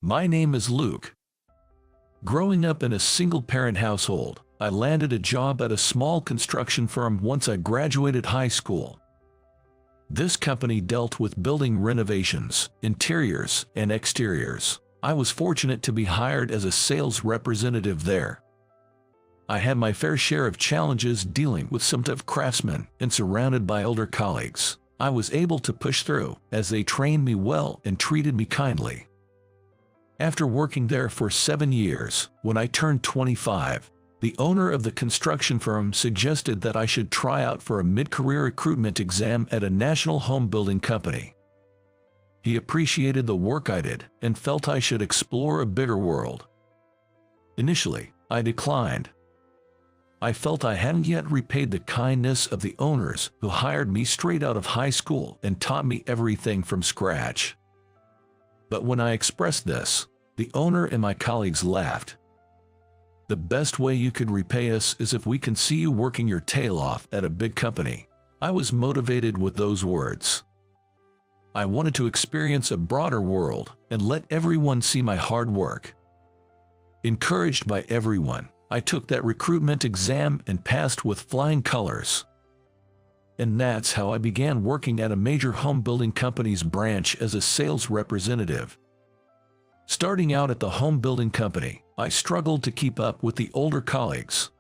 My name is Luke. Growing up in a single-parent household, I landed a job at a small construction firm once I graduated high school. This company dealt with building renovations, interiors, and exteriors. I was fortunate to be hired as a sales representative there. I had my fair share of challenges dealing with some tough craftsmen and surrounded by older colleagues. I was able to push through as they trained me well and treated me kindly. After working there for 7 years, when I turned 25, the owner of the construction firm suggested that I should try out for a mid-career recruitment exam at a national home building company. He appreciated the work I did and felt I should explore a bigger world. Initially, I declined. I felt I hadn't yet repaid the kindness of the owners who hired me straight out of high school and taught me everything from scratch. But when I expressed this, the owner and my colleagues laughed. The best way you could repay us is if we can see you working your tail off at a big company. I was motivated with those words. I wanted to experience a broader world and let everyone see my hard work. Encouraged by everyone, I took that recruitment exam and passed with flying colors. And that's how I began working at a major home building company's branch as a sales representative. Starting out at the home building company, I struggled to keep up with the older colleagues.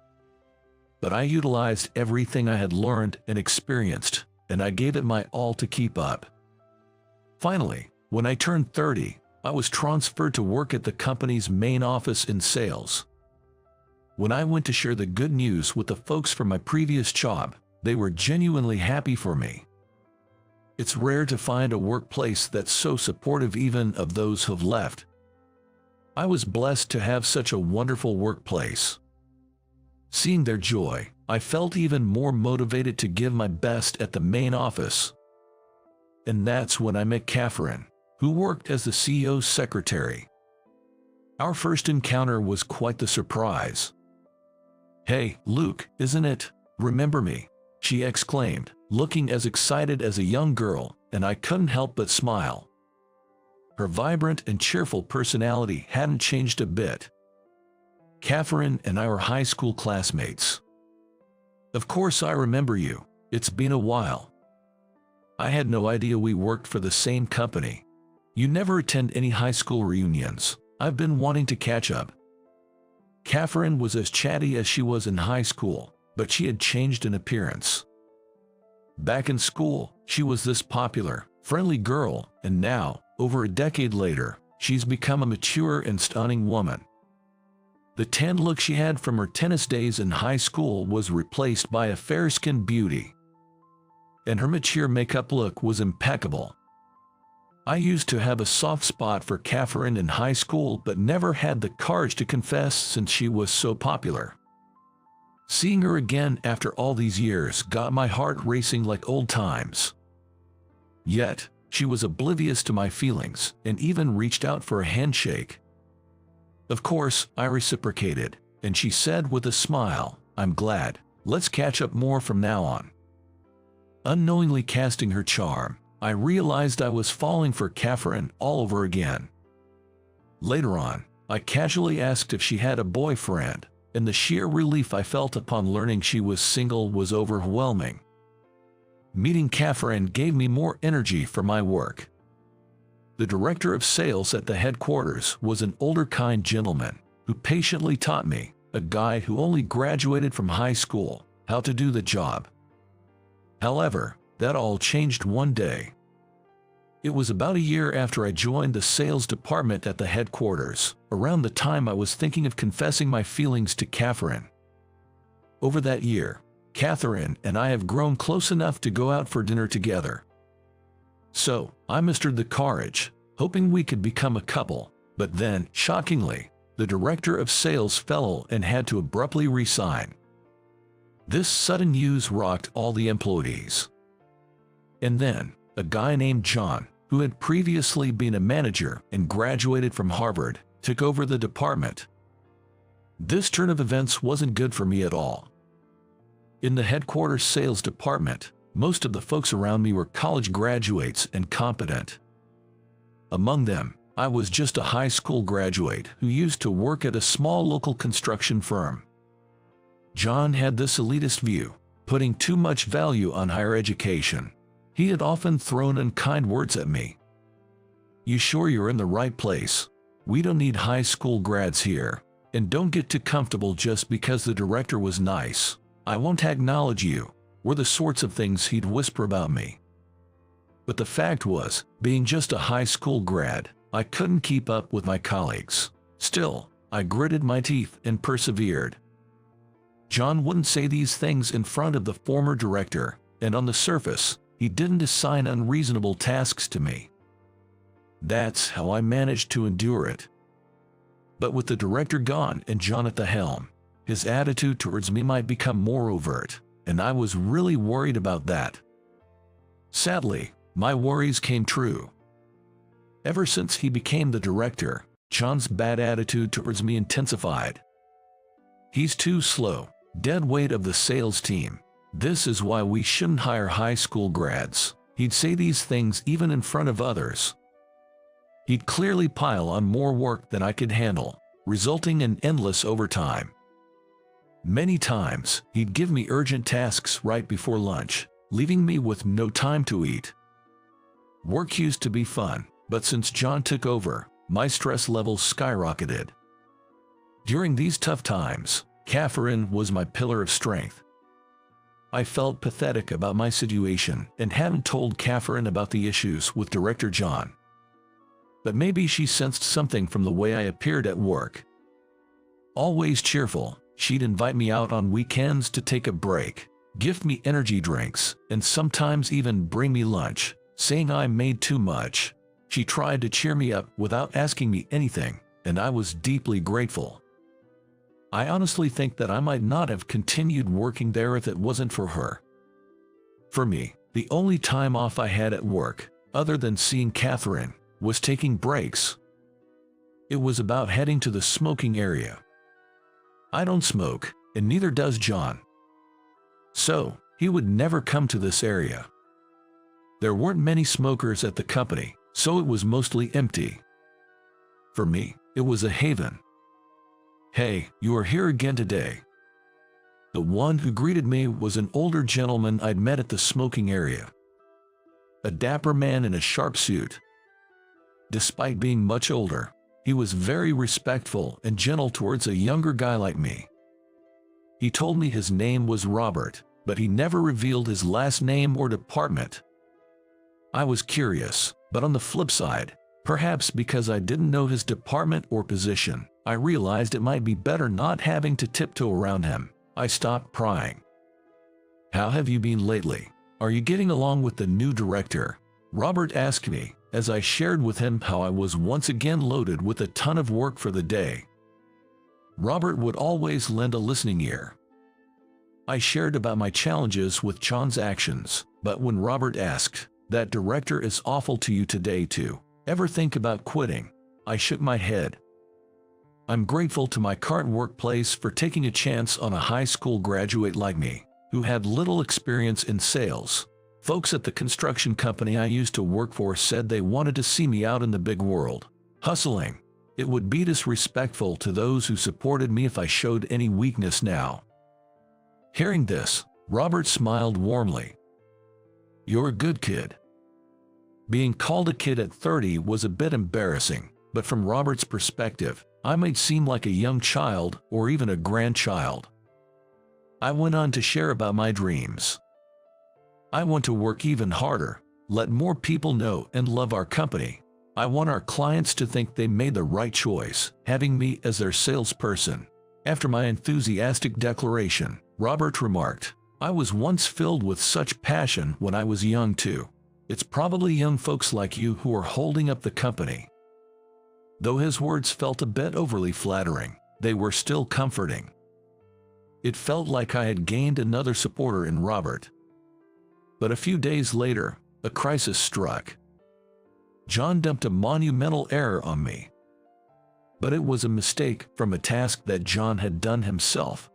But I utilized everything I had learned and experienced, and I gave it my all to keep up. Finally, when I turned 30, I was transferred to work at the company's main office in sales. When I went to share the good news with the folks from my previous job, they were genuinely happy for me. It's rare to find a workplace that's so supportive even of those who've left. I was blessed to have such a wonderful workplace. Seeing their joy, I felt even more motivated to give my best at the main office. And that's when I met Catherine, who worked as the CEO's secretary. Our first encounter was quite the surprise. "Hey, Luke, isn't it? Remember me?" she exclaimed, looking as excited as a young girl, and I couldn't help but smile. Her vibrant and cheerful personality hadn't changed a bit. Catherine and I were high school classmates. "Of course I remember you. It's been a while. I had no idea we worked for the same company. You never attend any high school reunions. I've been wanting to catch up." Catherine was as chatty as she was in high school, but she had changed in appearance. Back in school, she was this popular, friendly girl, and now, over a decade later, she's become a mature and stunning woman. The tan look she had from her tennis days in high school was replaced by a fair-skinned beauty. And her mature makeup look was impeccable. I used to have a soft spot for Catherine in high school but never had the courage to confess since she was so popular. Seeing her again after all these years got my heart racing like old times. Yet, she was oblivious to my feelings and even reached out for a handshake. Of course, I reciprocated, and she said with a smile, "I'm glad. Let's catch up more from now on." Unknowingly casting her charm, I realized I was falling for Catherine all over again. Later on, I casually asked if she had a boyfriend, and the sheer relief I felt upon learning she was single was overwhelming. Meeting Catherine gave me more energy for my work. The director of sales at the headquarters was an older kind gentleman who patiently taught me, a guy who only graduated from high school, how to do the job. However, that all changed one day. It was about a year after I joined the sales department at the headquarters, around the time I was thinking of confessing my feelings to Catherine. Over that year, Catherine and I have grown close enough to go out for dinner together. So, I mustered the courage, hoping we could become a couple, but then, shockingly, the director of sales fell and had to abruptly resign. This sudden news rocked all the employees. And then, a guy named John, who had previously been a manager and graduated from Harvard, took over the department. This turn of events wasn't good for me at all. In the headquarters sales department, most of the folks around me were college graduates and competent. Among them, I was just a high school graduate who used to work at a small local construction firm. John had this elitist view, putting too much value on higher education. He had often thrown unkind words at me. "You sure you're in the right place? We don't need high school grads here. And don't get too comfortable just because the director was nice. I won't acknowledge you," were the sorts of things he'd whisper about me. But the fact was, being just a high school grad, I couldn't keep up with my colleagues. Still, I gritted my teeth and persevered. John wouldn't say these things in front of the former director, and on the surface, he didn't assign unreasonable tasks to me. That's how I managed to endure it. But with the director gone and John at the helm, his attitude towards me might become more overt, and I was really worried about that. Sadly, my worries came true. Ever since he became the director, John's bad attitude towards me intensified. "He's too slow, dead weight of the sales team. This is why we shouldn't hire high school grads." He'd say these things even in front of others. He'd clearly pile on more work than I could handle, resulting in endless overtime. Many times, he'd give me urgent tasks right before lunch, leaving me with no time to eat. Work used to be fun, but since John took over, my stress levels skyrocketed. During these tough times, Catherine was my pillar of strength. I felt pathetic about my situation and hadn't told Catherine about the issues with Director John. But maybe she sensed something from the way I appeared at work. Always cheerful, she'd invite me out on weekends to take a break, gift me energy drinks, and sometimes even bring me lunch, saying I made too much. She tried to cheer me up without asking me anything, and I was deeply grateful. I honestly think that I might not have continued working there if it wasn't for her. For me, the only time off I had at work, other than seeing Catherine, was taking breaks. It was about heading to the smoking area. I don't smoke, and neither does John. So, he would never come to this area. There weren't many smokers at the company, so it was mostly empty. For me, it was a haven. "Hey, you are here again today." The one who greeted me was an older gentleman I'd met at the smoking area. A dapper man in a sharp suit. Despite being much older, he was very respectful and gentle towards a younger guy like me. He told me his name was Robert, but he never revealed his last name or department. I was curious, but on the flip side, perhaps because I didn't know his department or position, I realized it might be better not having to tiptoe around him. I stopped prying. "How have you been lately? Are you getting along with the new director?" Robert asked me, as I shared with him how I was once again loaded with a ton of work for the day. Robert would always lend a listening ear. I shared about my challenges with John's actions, but when Robert asked, "That director is awful to you today too. Ever think about quitting?" I shook my head. I'm grateful to my current workplace for taking a chance on a high school graduate like me, who had little experience in sales. Folks at the construction company I used to work for said they wanted to see me out in the big world, hustling. It would be disrespectful to those who supported me if I showed any weakness now. Hearing this, Robert smiled warmly. "You're a good kid." Being called a kid at 30 was a bit embarrassing, but from Robert's perspective, I might seem like a young child or even a grandchild. I went on to share about my dreams. "I want to work even harder, let more people know and love our company. I want our clients to think they made the right choice, having me as their salesperson." After my enthusiastic declaration, Robert remarked, "I was once filled with such passion when I was young too. It's probably young folks like you who are holding up the company." Though his words felt a bit overly flattering, they were still comforting. It felt like I had gained another supporter in Robert. But a few days later, a crisis struck. John dumped a monumental error on me. But it was a mistake from a task that John had done himself.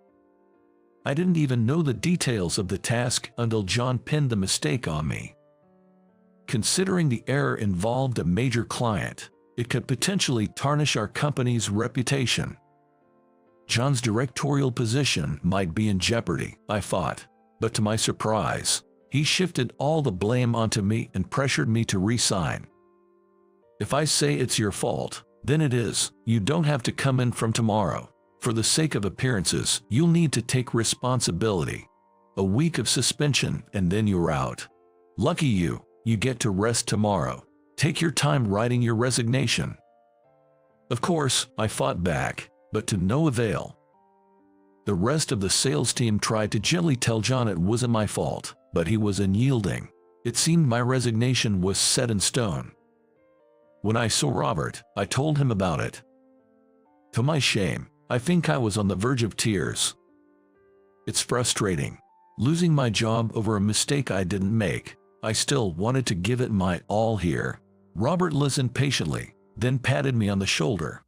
I didn't even know the details of the task until John pinned the mistake on me. Considering the error involved a major client, It could potentially tarnish our company's reputation. John's directorial position might be in jeopardy, I thought. But to my surprise, he shifted all the blame onto me and pressured me to resign. If I say it's your fault, then it is. You don't have to come in from tomorrow. For the sake of appearances, you'll need to take responsibility. A week of suspension and then you're out. Lucky you, you get to rest tomorrow. Take your time writing your resignation. Of course, I fought back, but to no avail. The rest of the sales team tried to gently tell John it wasn't my fault, but he was unyielding. It seemed my resignation was set in stone. When I saw Robert, I told him about it. To my shame, I think I was on the verge of tears. It's frustrating. Losing my job over a mistake I didn't make. I still wanted to give it my all here. Robert listened patiently, then patted me on the shoulder.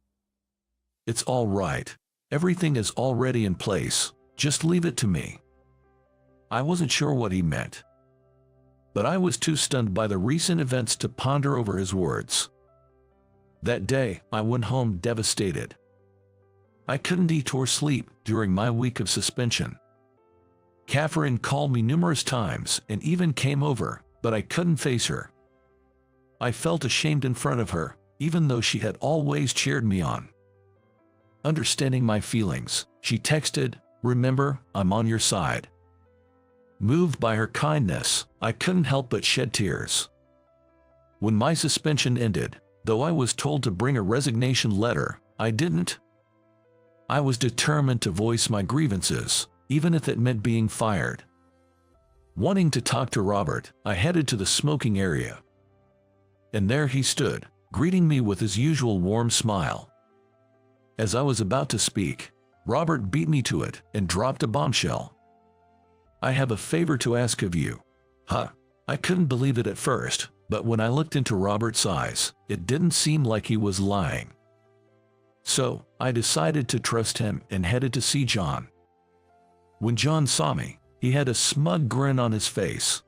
It's all right. Everything is already in place. Just leave it to me. I wasn't sure what he meant, but I was too stunned by the recent events to ponder over his words. That day, I went home devastated. I couldn't eat or sleep during my week of suspension. Catherine called me numerous times and even came over, but I couldn't face her. I felt ashamed in front of her, even though she had always cheered me on. Understanding my feelings, she texted, "Remember, I'm on your side." Moved by her kindness, I couldn't help but shed tears. When my suspension ended, though I was told to bring a resignation letter, I didn't. I was determined to voice my grievances, even if it meant being fired. Wanting to talk to Robert, I headed to the smoking area. And there he stood, greeting me with his usual warm smile. As I was about to speak, Robert beat me to it and dropped a bombshell. "I have a favor to ask of you." Huh. I couldn't believe it at first, but when I looked into Robert's eyes, it didn't seem like he was lying. So, I decided to trust him and headed to see John. When John saw me, he had a smug grin on his face.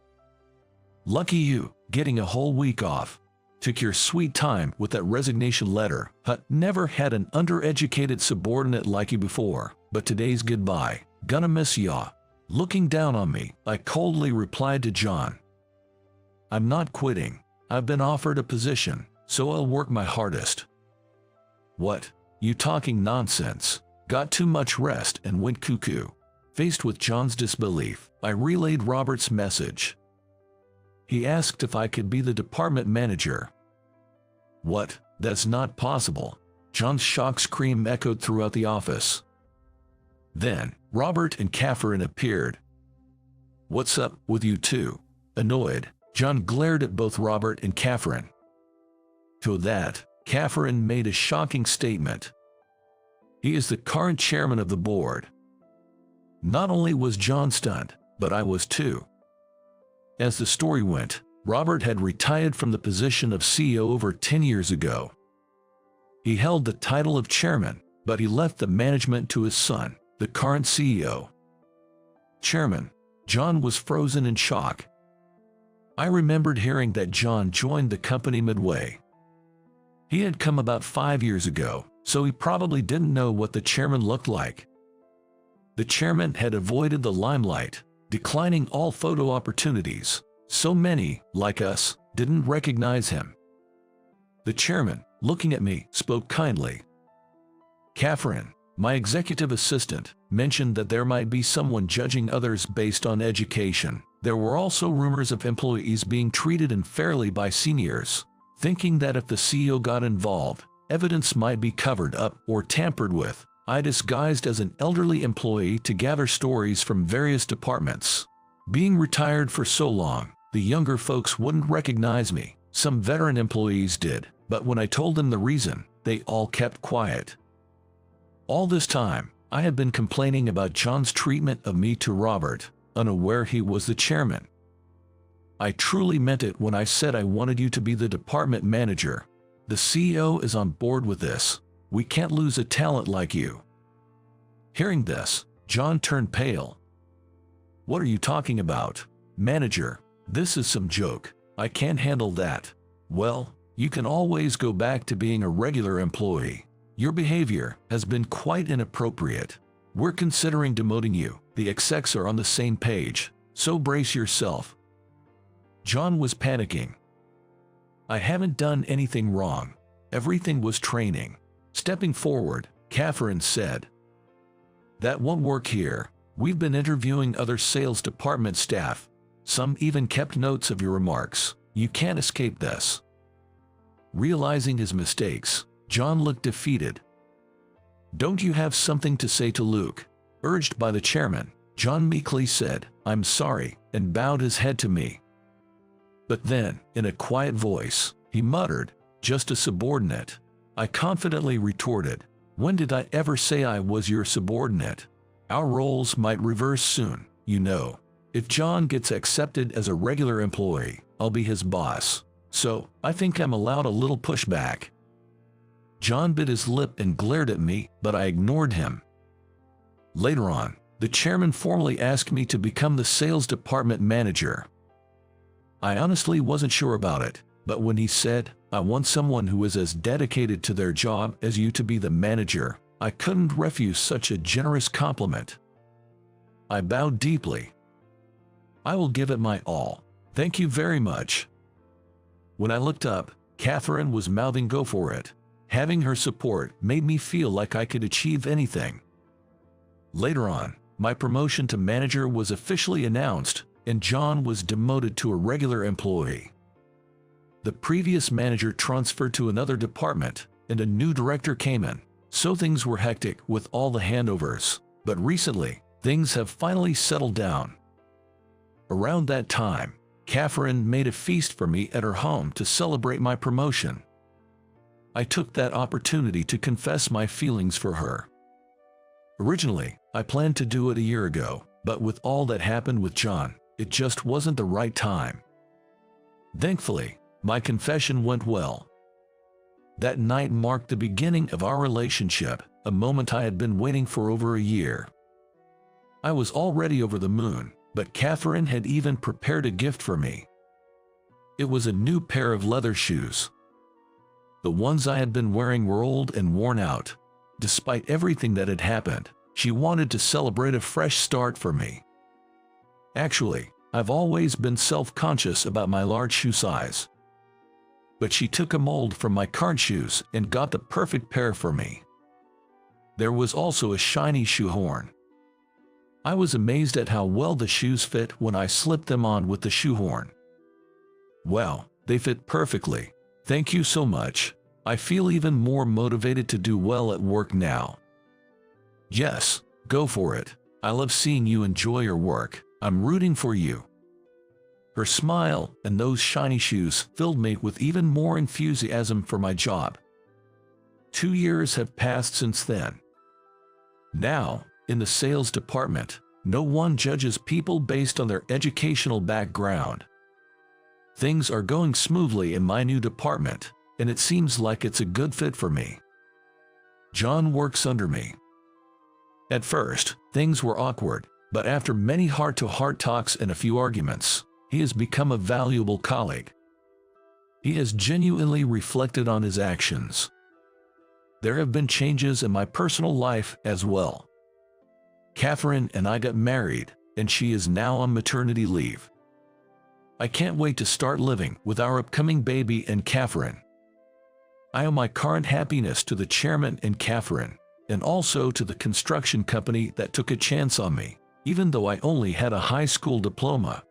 "Lucky you, getting a whole week off. Took your sweet time with that resignation letter. Never had an undereducated subordinate like you before, but today's goodbye. Gonna miss ya." Looking down on me, I coldly replied to John, "I'm not quitting. I've been offered a position, so I'll work my hardest." "What? You talking nonsense?" Got too much rest and went cuckoo. Faced with John's disbelief, I relayed Robert's message. He asked if I could be the department manager. "What? That's not possible." John's shock scream echoed throughout the office. Then, Robert and Catherine appeared. "What's up with you two?" Annoyed, John glared at both Robert and Catherine. To that, Catherine made a shocking statement. "He is the current chairman of the board." Not only was John stunned, but I was too. As the story went, Robert had retired from the position of CEO over 10 years ago. He held the title of chairman, but he left the management to his son, the current CEO. Chairman. John was frozen in shock. I remembered hearing that John joined the company midway. He had come about 5 years ago, so he probably didn't know what the chairman looked like. The chairman had avoided the limelight, declining all photo opportunities. So many, like us, didn't recognize him. The chairman, looking at me, spoke kindly. "Catherine, my executive assistant, mentioned that there might be someone judging others based on education. There were also rumors of employees being treated unfairly by seniors, thinking that if the CEO got involved, evidence might be covered up or tampered with. I disguised as an elderly employee to gather stories from various departments. Being retired for so long, the younger folks wouldn't recognize me. Some veteran employees did, but when I told them the reason, they all kept quiet. All this time, I had been complaining about John's treatment of me to Robert, unaware he was the chairman. I truly meant it when I said I wanted you to be the department manager. The CEO is on board with this. We can't lose a talent like you." Hearing this, John turned pale. "What are you talking about? Manager, this is some joke. I can't handle that." "Well, You can always go back to being a regular employee. Your behavior has been quite inappropriate. We're considering demoting you. The execs are on the same page, so brace yourself." John was panicking. "I haven't done anything wrong. Everything was training." Stepping forward, Catherine said, "That won't work here. We've been interviewing other sales department staff. Some even kept notes of your remarks. You can't escape this." Realizing his mistakes, John looked defeated. "Don't you have something to say to Luke?" Urged by the chairman, John meekly said, "I'm sorry," and bowed his head to me. But then, in a quiet voice, he muttered, "Just a subordinate." I confidently retorted, "When did I ever say I was your subordinate? Our roles might reverse soon, you know. If John gets accepted as a regular employee, I'll be his boss. So, I think I'm allowed a little pushback." John bit his lip and glared at me, but I ignored him. Later on, the chairman formally asked me to become the sales department manager. I honestly wasn't sure about it, but when he said, "I want someone who is as dedicated to their job as you to be the manager," I couldn't refuse such a generous compliment. I bowed deeply. "I will give it my all. Thank you very much." When I looked up, Catherine was mouthing "Go for it." Having her support made me feel like I could achieve anything. Later on, my promotion to manager was officially announced, and John was demoted to a regular employee. The previous manager transferred to another department, and a new director came in, so things were hectic with all the handovers, but recently, things have finally settled down. Around that time, Catherine made a feast for me at her home to celebrate my promotion. I took that opportunity to confess my feelings for her. Originally, I planned to do it a year ago, but with all that happened with John, it just wasn't the right time. Thankfully, my confession went well. That night marked the beginning of our relationship, a moment I had been waiting for over a year. I was already over the moon, but Catherine had even prepared a gift for me. It was a new pair of leather shoes. The ones I had been wearing were old and worn out. Despite everything that had happened, she wanted to celebrate a fresh start for me. Actually, I've always been self-conscious about my large shoe size. But she took a mold from my current shoes and got the perfect pair for me. There was also a shiny shoehorn. I was amazed at how well the shoes fit when I slipped them on with the shoehorn. Wow, they fit perfectly. Thank you so much. I feel even more motivated to do well at work now. Yes, go for it. I love seeing you enjoy your work. I'm rooting for you. Her smile and those shiny shoes filled me with even more enthusiasm for my job. 2 years have passed since then. Now, in the sales department, no one judges people based on their educational background. Things are going smoothly in my new department, and it seems like it's a good fit for me. John works under me. At first, things were awkward, but after many heart-to-heart talks and a few arguments, he has become a valuable colleague. He has genuinely reflected on his actions. There have been changes in my personal life as well. Catherine and I got married, and she is now on maternity leave. I can't wait to start living with our upcoming baby and Catherine. I owe my current happiness to the chairman and Catherine, and also to the construction company that took a chance on me, even though I only had a high school diploma.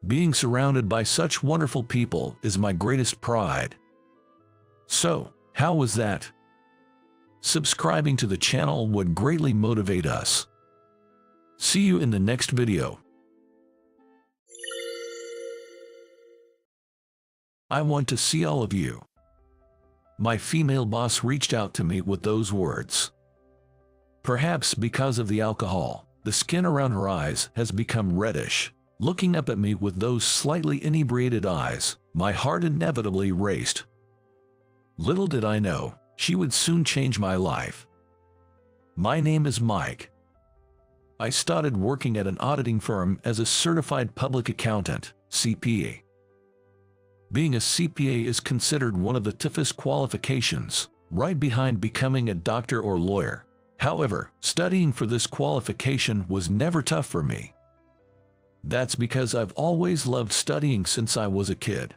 Being surrounded by such wonderful people is my greatest pride. So, how was that? Subscribing to the channel would greatly motivate us. See you in the next video. I want to see all of you. My female boss reached out to me with those words. Perhaps because of the alcohol, the skin around her eyes has become reddish. Looking up at me with those slightly inebriated eyes, my heart inevitably raced. Little did I know, she would soon change my life. My name is Mike. I started working at an auditing firm as a certified public accountant, CPA. Being a CPA is considered one of the toughest qualifications, right behind becoming a doctor or lawyer. However, studying for this qualification was never tough for me. That's because I've always loved studying since I was a kid.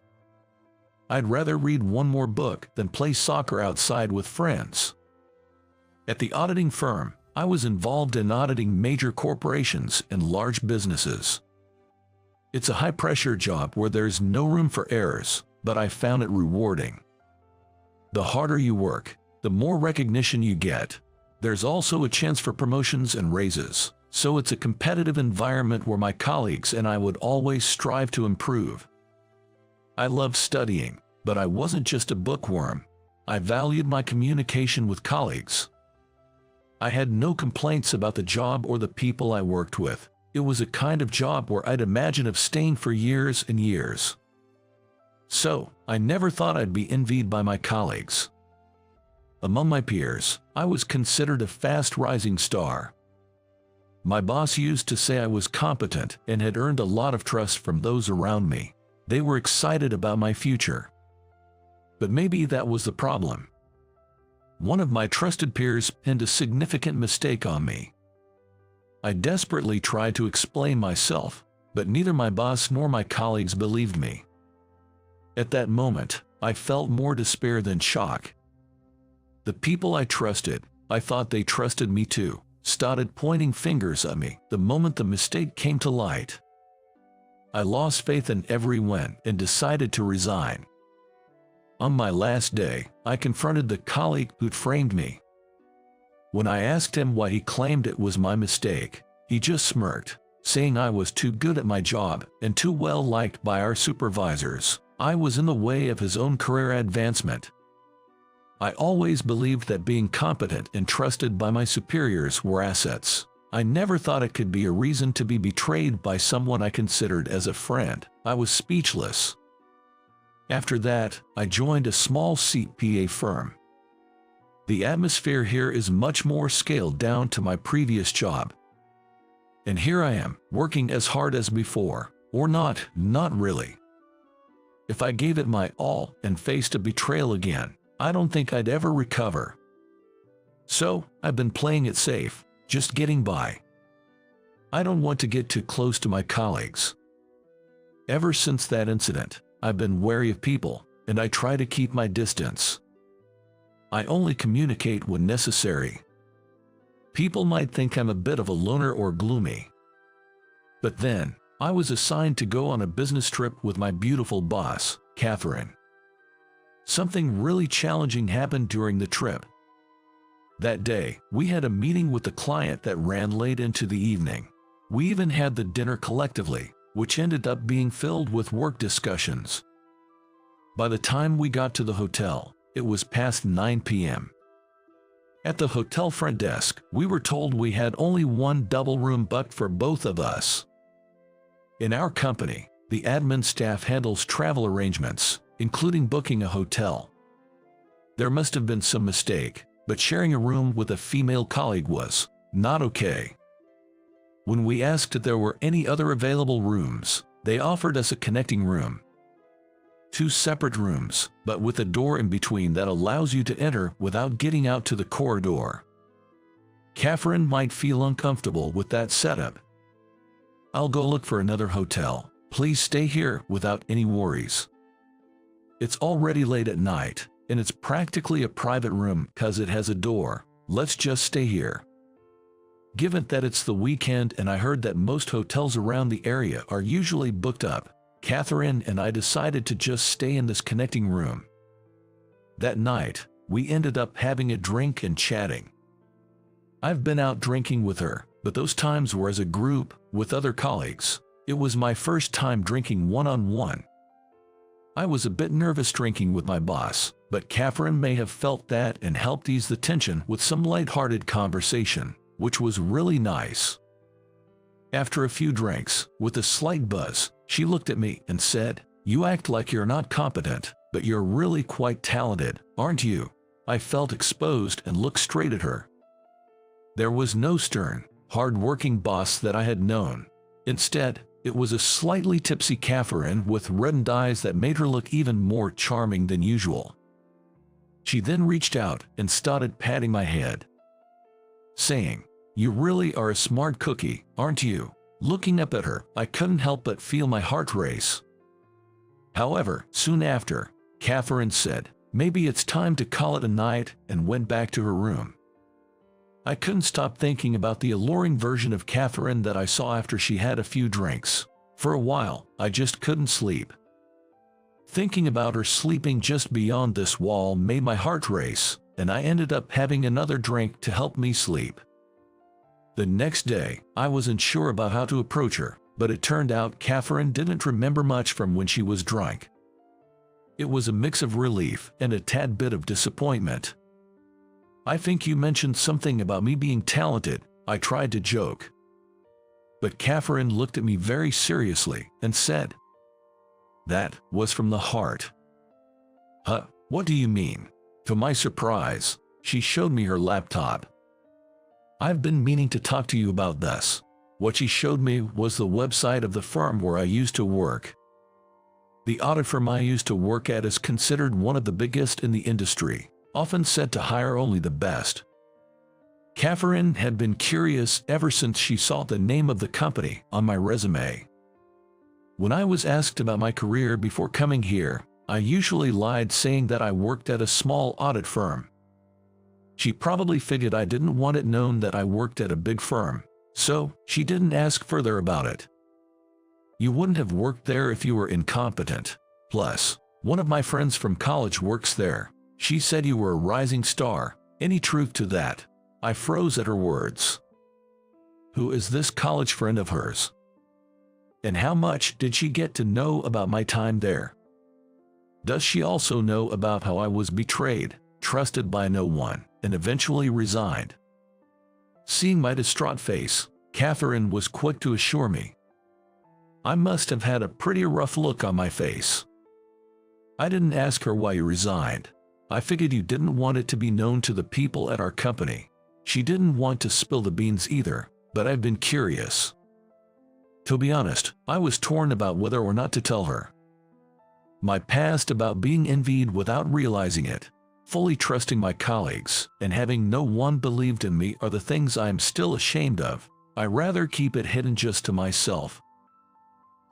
I'd rather read one more book than play soccer outside with friends. At the auditing firm, I was involved in auditing major corporations and large businesses. It's a high-pressure job where there's no room for errors, but I found it rewarding. The harder you work, the more recognition you get. There's also a chance for promotions and raises, so it's a competitive environment where my colleagues and I would always strive to improve. I loved studying, but I wasn't just a bookworm. I valued my communication with colleagues. I had no complaints about the job or the people I worked with. It was a kind of job where I'd imagine of staying for years and years. So, I never thought I'd be envied by my colleagues. Among my peers, I was considered a fast-rising star. My boss used to say I was competent and had earned a lot of trust from those around me. They were excited about my future. But maybe that was the problem. One of my trusted peers pinned a significant mistake on me. I desperately tried to explain myself, but neither my boss nor my colleagues believed me. At that moment, I felt more despair than shock. The people I trusted, I thought they trusted me too, started pointing fingers at me the moment the mistake came to light. I lost faith in everyone and decided to resign. On my last day, I confronted the colleague who'd framed me. When I asked him why he claimed it was my mistake, he just smirked, saying I was too good at my job and too well liked by our supervisors. I was in the way of his own career advancement. I always believed that being competent and trusted by my superiors were assets. I never thought it could be a reason to be betrayed by someone I considered as a friend. I was speechless. After that, I joined a small CPA firm. The atmosphere here is much more scaled down to my previous job. And here I am, working as hard as before, or not really. If I gave it my all and faced a betrayal again, I don't think I'd ever recover. So, I've been playing it safe, just getting by. I don't want to get too close to my colleagues. Ever since that incident, I've been wary of people, and I try to keep my distance. I only communicate when necessary. People might think I'm a bit of a loner or gloomy. But then, I was assigned to go on a business trip with my beautiful boss, Catherine. Something really challenging happened during the trip. That day, we had a meeting with the client that ran late into the evening. We even had the dinner collectively, which ended up being filled with work discussions. By the time we got to the hotel, it was past 9 p.m. At the hotel front desk, we were told we had only one double room booked for both of us. In our company, the admin staff handles travel arrangements, including booking a hotel. There must have been some mistake, but sharing a room with a female colleague was not okay. When we asked if there were any other available rooms, they offered us a connecting room. 2 separate rooms, but with a door in between that allows you to enter without getting out to the corridor. Catherine might feel uncomfortable with that setup. I'll go look for another hotel. Please stay here without any worries. It's already late at night, and it's practically a private room because it has a door. Let's just stay here. Given that it's the weekend and I heard that most hotels around the area are usually booked up, Catherine and I decided to just stay in this connecting room. That night, we ended up having a drink and chatting. I've been out drinking with her, but those times were as a group, with other colleagues. It was my first time drinking one-on-one. I was a bit nervous drinking with my boss, but Catherine may have felt that and helped ease the tension with some light-hearted conversation, which was really nice. After a few drinks, with a slight buzz, she looked at me and said, "You act like you're not competent, but you're really quite talented, aren't you?" I felt exposed and looked straight at her. There was no stern, hard-working boss that I had known. Instead, It was a slightly tipsy Catherine with reddened eyes that made her look even more charming than usual. She then reached out and started patting my head, saying, "You really are a smart cookie, aren't you?" Looking up at her, I couldn't help but feel my heart race. However, soon after, Catherine said, "Maybe it's time to call it a night," and went back to her room. I couldn't stop thinking about the alluring version of Catherine that I saw after she had a few drinks. For a while, I just couldn't sleep. Thinking about her sleeping just beyond this wall made my heart race, and I ended up having another drink to help me sleep. The next day, I wasn't sure about how to approach her, but it turned out Catherine didn't remember much from when she was drunk. It was a mix of relief and a tad bit of disappointment. "I think you mentioned something about me being talented," I tried to joke. But Catherine looked at me very seriously and said, "That was from the heart." "Huh, what do you mean?" To my surprise, she showed me her laptop. "I've been meaning to talk to you about this." What she showed me was the website of the firm where I used to work. The audit firm I used to work at is considered one of the biggest in the industry, often said to hire only the best. Catherine had been curious ever since she saw the name of the company on my resume. When I was asked about my career before coming here, I usually lied saying that I worked at a small audit firm. She probably figured I didn't want it known that I worked at a big firm, so she didn't ask further about it. "You wouldn't have worked there if you were incompetent. Plus, one of my friends from college works there. She said you were a rising star. Any truth to that?" I froze at her words. Who is this college friend of hers? And how much did she get to know about my time there? Does she also know about how I was betrayed, trusted by no one, and eventually resigned? Seeing my distraught face, Catherine was quick to assure me. I must have had a pretty rough look on my face. "I didn't ask her why you resigned. I figured you didn't want it to be known to the people at our company." She didn't want to spill the beans either, but I've been curious. To be honest, I was torn about whether or not to tell her. My past about being envied without realizing it, fully trusting my colleagues, and having no one believed in me are the things I am still ashamed of. I rather keep it hidden just to myself.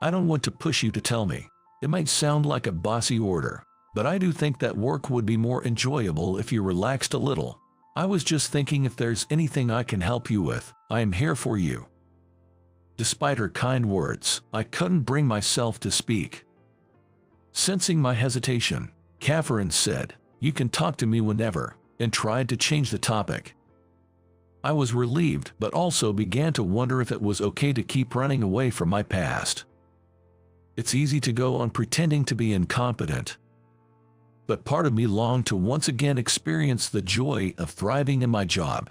I don't want to push you to tell me. It might sound like a bossy order, but I do think that work would be more enjoyable if you relaxed a little. I was just thinking if there's anything I can help you with, I am here for you. Despite her kind words, I couldn't bring myself to speak. Sensing my hesitation, Catherine said, "You can talk to me whenever," and tried to change the topic. I was relieved but also began to wonder if it was okay to keep running away from my past. It's easy to go on pretending to be incompetent. But part of me longed to once again experience the joy of thriving in my job.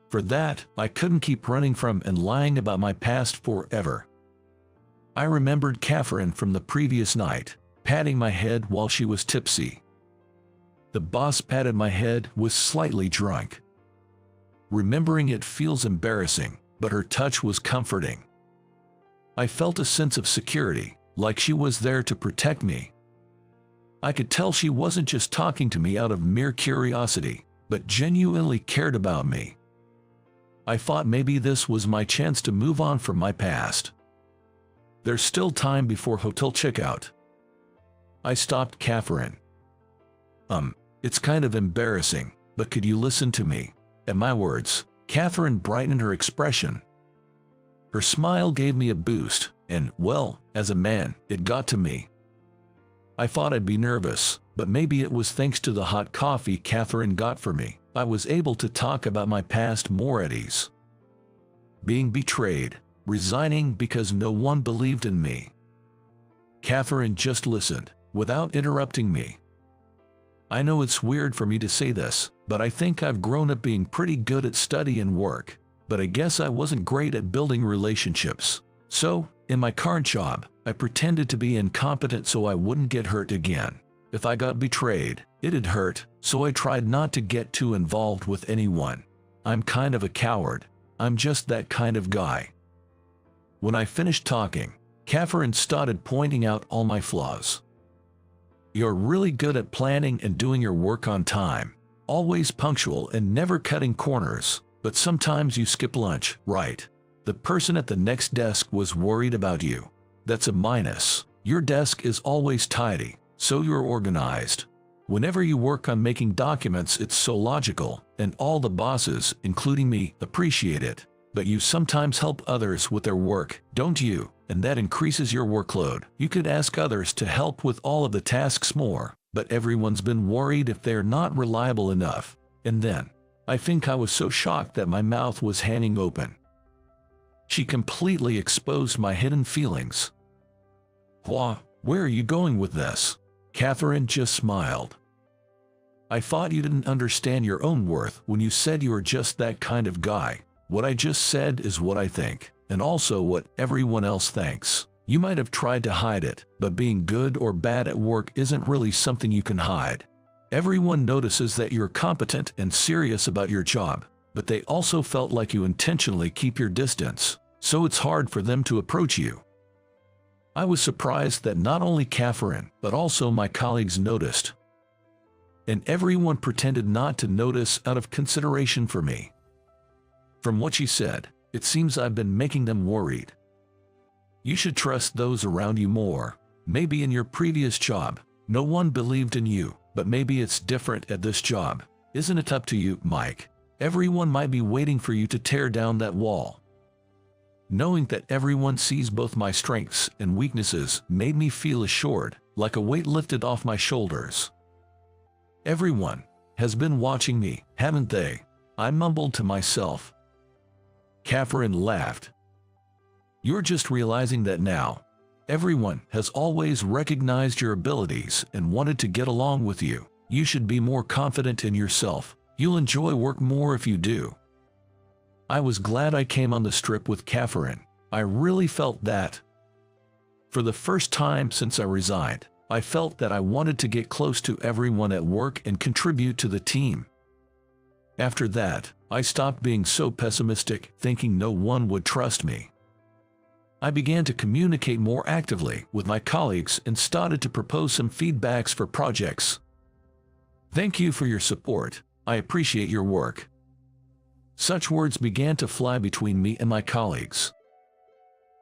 For that, I couldn't keep running from and lying about my past forever. I remembered Catherine from the previous night, patting my head while she was tipsy. The boss patted my head was slightly drunk. Remembering it feels embarrassing, but her touch was comforting. I felt a sense of security, like she was there to protect me. I could tell she wasn't just talking to me out of mere curiosity, but genuinely cared about me. I thought maybe this was my chance to move on from my past. There's still time before hotel checkout. I stopped Catherine. It's kind of embarrassing, but could you listen to me?" At my words, Catherine brightened her expression. Her smile gave me a boost, and, well, as a man, it got to me. I thought I'd be nervous, but maybe it was thanks to the hot coffee Catherine got for me. I was able to talk about my past more at ease. Being betrayed, resigning because no one believed in me. Catherine just listened, without interrupting me. I know it's weird for me to say this, but I think I've grown up being pretty good at study and work, but I guess I wasn't great at building relationships. So, in my current job, I pretended to be incompetent so I wouldn't get hurt again. If I got betrayed, it'd hurt, so I tried not to get too involved with anyone. I'm kind of a coward. I'm just that kind of guy. When I finished talking, Catherine started pointing out all my flaws. "You're really good at planning and doing your work on time, always punctual and never cutting corners, but sometimes you skip lunch, right? The person at the next desk was worried about you. That's a minus. Your desk is always tidy, so you're organized. Whenever you work on making documents, it's so logical, and all the bosses, including me, appreciate it. But you sometimes help others with their work, don't you? And that increases your workload. You could ask others to help with all of the tasks more, but everyone's been worried if they're not reliable enough." And then, I think I was so shocked that my mouth was hanging open. She completely exposed my hidden feelings. Where are you going with this?" Catherine just smiled. "I thought you didn't understand your own worth when you said you were just that kind of guy. What I just said is what I think, and also what everyone else thinks. You might have tried to hide it, but being good or bad at work isn't really something you can hide. Everyone notices that you're competent and serious about your job, but they also felt like you intentionally keep your distance, so it's hard for them to approach you." I was surprised that not only Catherine, but also my colleagues noticed. And everyone pretended not to notice out of consideration for me. From what she said, it seems I've been making them worried. "You should trust those around you more. Maybe in your previous job, no one believed in you, but maybe it's different at this job. Isn't it up to you, Mike? Everyone might be waiting for you to tear down that wall." Knowing that everyone sees both my strengths and weaknesses made me feel assured, like a weight lifted off my shoulders. "Everyone has been watching me, haven't they?" I mumbled to myself. Catherine laughed. "You're just realizing that now. Everyone has always recognized your abilities and wanted to get along with you. You should be more confident in yourself. You'll enjoy work more if you do." I was glad I came on the strip with Catherine. I really felt that. For the first time since I resigned, I felt that I wanted to get close to everyone at work and contribute to the team. After that, I stopped being so pessimistic, thinking no one would trust me. I began to communicate more actively with my colleagues and started to propose some feedbacks for projects. "Thank you for your support. I appreciate your work." Such words began to fly between me and my colleagues.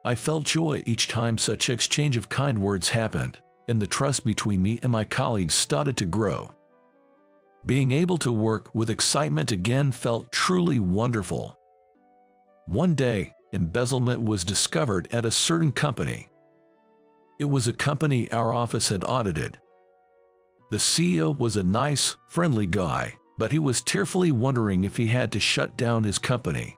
I felt joy each time such exchange of kind words happened, and the trust between me and my colleagues started to grow. Being able to work with excitement again felt truly wonderful. One day, embezzlement was discovered at a certain company. It was a company our office had audited. The CEO was a nice, friendly guy, but he was tearfully wondering if he had to shut down his company.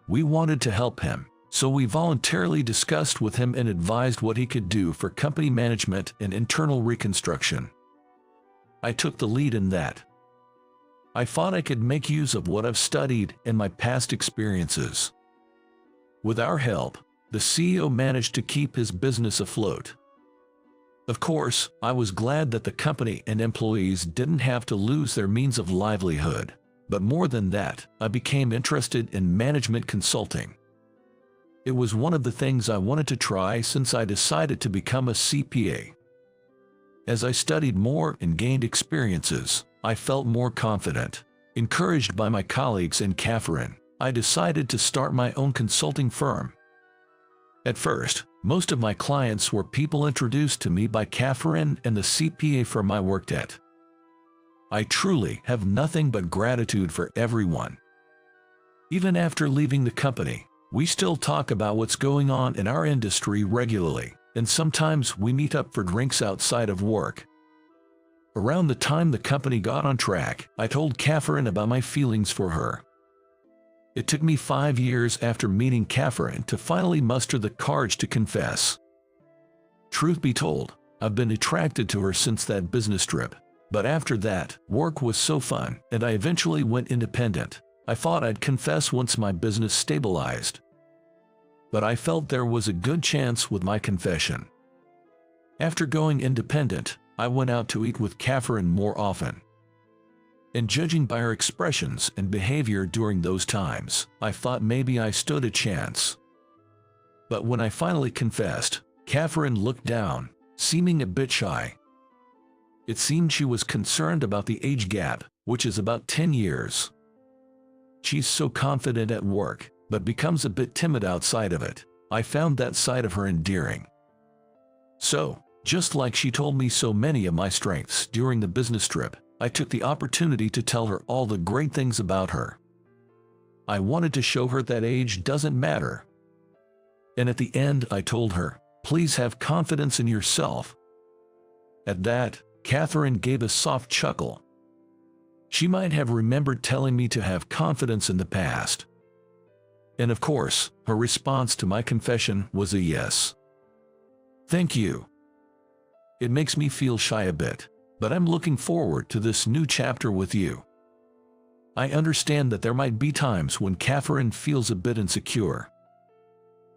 We wanted to help him, so we voluntarily discussed with him and advised what he could do for company management and internal reconstruction. I took the lead in that. I thought I could make use of what I've studied and my past experiences. With our help, the CEO managed to keep his business afloat. Of course, I was glad that the company and employees didn't have to lose their means of livelihood, but more than that, I became interested in management consulting. It was one of the things I wanted to try since I decided to become a CPA. As I studied more and gained experiences, I felt more confident. Encouraged by my colleagues and Catherine, I decided to start my own consulting firm. At first, most of my clients were people introduced to me by Catherine and the CPA firm I worked at. I truly have nothing but gratitude for everyone. Even after leaving the company, we still talk about what's going on in our industry regularly, and sometimes we meet up for drinks outside of work. Around the time the company got on track, I told Catherine about my feelings for her. It took me 5 years after meeting Catherine to finally muster the courage to confess. Truth be told, I've been attracted to her since that business trip, but after that, work was so fun, and I eventually went independent. I thought I'd confess once my business stabilized. But I felt there was a good chance with my confession. After going independent, I went out to eat with Catherine more often. And judging by her expressions and behavior during those times, I thought maybe I stood a chance. But when I finally confessed, Catherine looked down, seeming a bit shy. It seemed she was concerned about the age gap, which is about 10 years. She's so confident at work, but becomes a bit timid outside of it. I found that side of her endearing. So, just like she told me so many of my strengths during the business trip, I took the opportunity to tell her all the great things about her. I wanted to show her that age doesn't matter. And at the end I told her, please have confidence in yourself. At that, Catherine gave a soft chuckle. She might have remembered telling me to have confidence in the past. And of course, her response to my confession was a yes. Thank you. It makes me feel shy a bit, but I'm looking forward to this new chapter with you. I understand that there might be times when Catherine feels a bit insecure.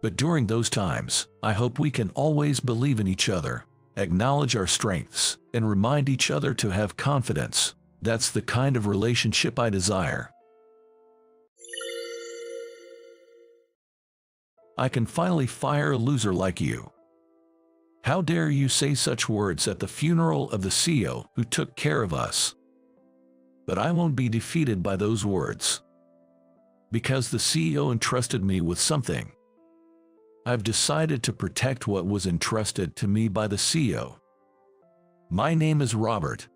But during those times, I hope we can always believe in each other, acknowledge our strengths, and remind each other to have confidence. That's the kind of relationship I desire. I can finally fire a loser like you. How dare you say such words at the funeral of the CEO who took care of us? But I won't be defeated by those words. Because the CEO entrusted me with something. I've decided to protect what was entrusted to me by the CEO. My name is Robert.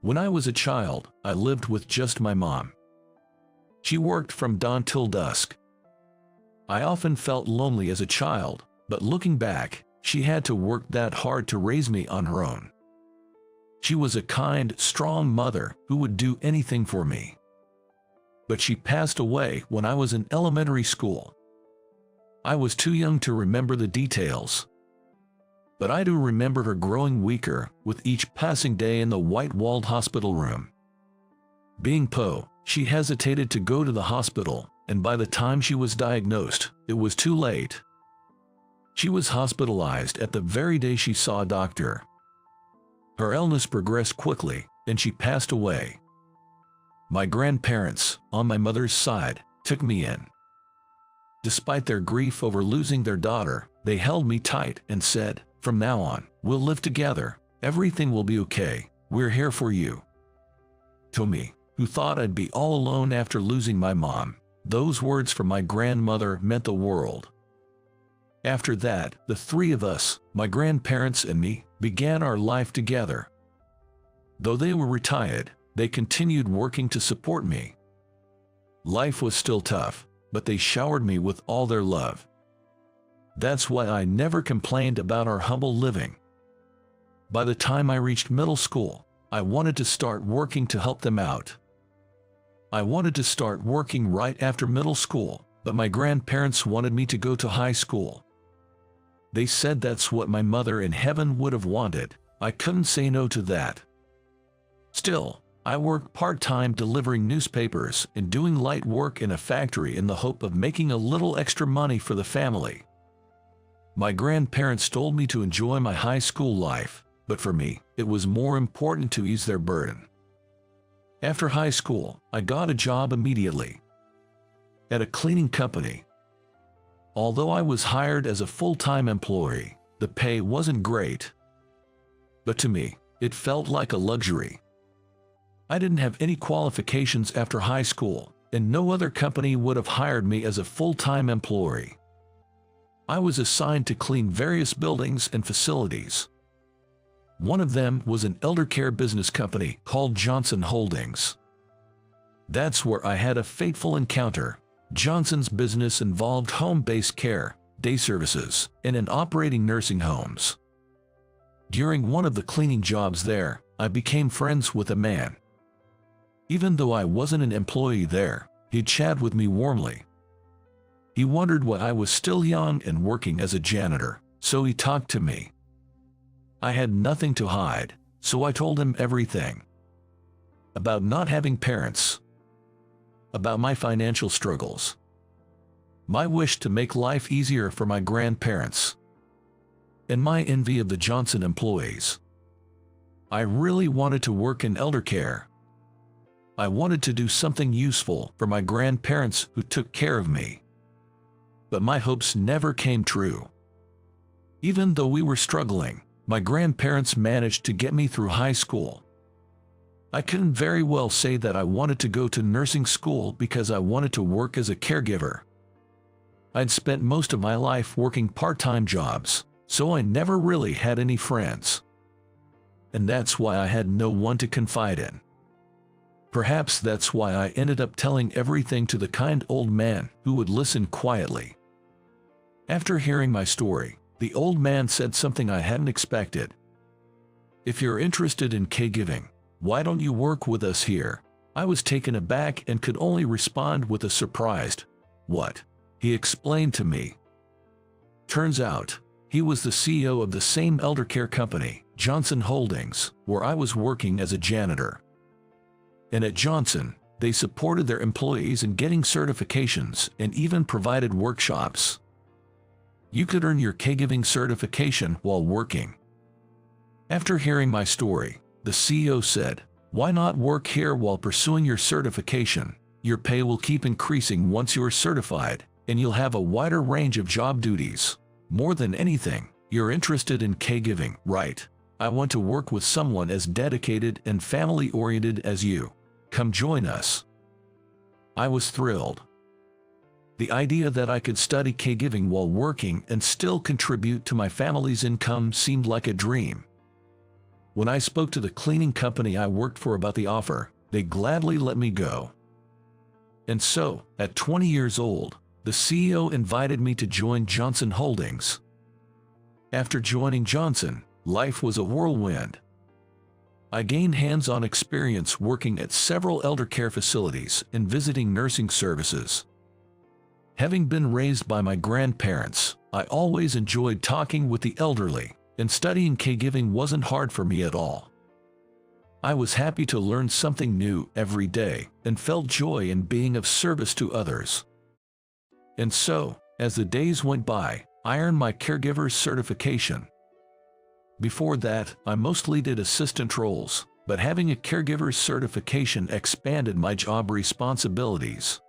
When I was a child, I lived with just my mom. She worked from dawn till dusk. I often felt lonely as a child, but looking back, she had to work that hard to raise me on her own. She was a kind, strong mother who would do anything for me. But she passed away when I was in elementary school. I was too young to remember the details. But I do remember her growing weaker with each passing day in the white-walled hospital room. Being poor, she hesitated to go to the hospital, and by the time she was diagnosed, it was too late. She was hospitalized at the very day she saw a doctor. Her illness progressed quickly, and she passed away. My grandparents, on my mother's side, took me in. Despite their grief over losing their daughter, they held me tight and said, "From now on, we'll live together. Everything will be okay. We're here for you." To me, who thought I'd be all alone after losing my mom, those words from my grandmother meant the world. After that, the three of us, my grandparents and me, began our life together. Though they were retired, they continued working to support me. Life was still tough, but they showered me with all their love. That's why I never complained about our humble living. By the time I reached middle school, I wanted to start working to help them out. I wanted to start working right after middle school, but my grandparents wanted me to go to high school. They said that's what my mother in heaven would have wanted. I couldn't say no to that. Still, I worked part-time delivering newspapers and doing light work in a factory in the hope of making a little extra money for the family. My grandparents told me to enjoy my high school life, but for me, it was more important to ease their burden. After high school, I got a job immediately at a cleaning company. Although I was hired as a full-time employee, the pay wasn't great. But to me, it felt like a luxury. I didn't have any qualifications after high school, and no other company would have hired me as a full-time employee. I was assigned to clean various buildings and facilities. One of them was an elder care business company called Johnson Holdings. That's where I had a fateful encounter. Johnson's business involved home-based care, day services, and in operating nursing homes. During one of the cleaning jobs there, I became friends with a man. Even though I wasn't an employee there, he'd chat with me warmly. He wondered why I was still young and working as a janitor, so he talked to me. I had nothing to hide, so I told him everything. About not having parents. About my financial struggles. My wish to make life easier for my grandparents. And my envy of the Johnson employees. I really wanted to work in elder care. I wanted to do something useful for my grandparents who took care of me. but my hopes never came true. Even though we were struggling, my grandparents managed to get me through high school. I couldn't very well say that I wanted to go to nursing school because I wanted to work as a caregiver. I'd spent most of my life working part-time jobs, so I never really had any friends. And that's why I had no one to confide in. Perhaps that's why I ended up telling everything to the kind old man who would listen quietly. After hearing my story, the old man said something I hadn't expected. "If you're interested in caregiving, why don't you work with us here?" I was taken aback and could only respond with a surprised, "What?" He explained to me. Turns out, he was the CEO of the same elder care company, Johnson Holdings, where I was working as a janitor. And at Johnson, they supported their employees in getting certifications and even provided workshops. You could earn your caregiving certification while working. After hearing my story, the CEO said, "Why not work here while pursuing your certification? Your pay will keep increasing once you are certified, and you'll have a wider range of job duties. More than anything, you're interested in caregiving, right? I want to work with someone as dedicated and family-oriented as you. Come join us." I was thrilled. The idea that I could study caregiving while working and still contribute to my family's income seemed like a dream. When I spoke to the cleaning company I worked for about the offer, they gladly let me go. And so, at 20 years old, the CEO invited me to join Johnson Holdings. After joining Johnson, life was a whirlwind. I gained hands-on experience working at several elder care facilities and visiting nursing services. Having been raised by my grandparents, I always enjoyed talking with the elderly, and studying caregiving wasn't hard for me at all. I was happy to learn something new every day and felt joy in being of service to others. And so, as the days went by, I earned my caregiver's certification. Before that, I mostly did assistant roles, but having a caregiver's certification expanded my job responsibilities.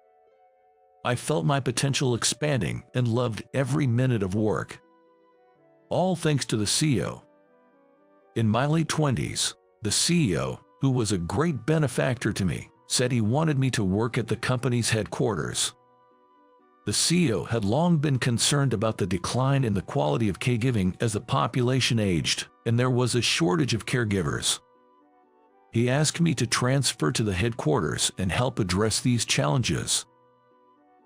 I felt my potential expanding and loved every minute of work. All thanks to the CEO. In my late 20s, the CEO, who was a great benefactor to me, said he wanted me to work at the company's headquarters. The CEO had long been concerned about the decline in the quality of caregiving as the population aged, and there was a shortage of caregivers. He asked me to transfer to the headquarters and help address these challenges.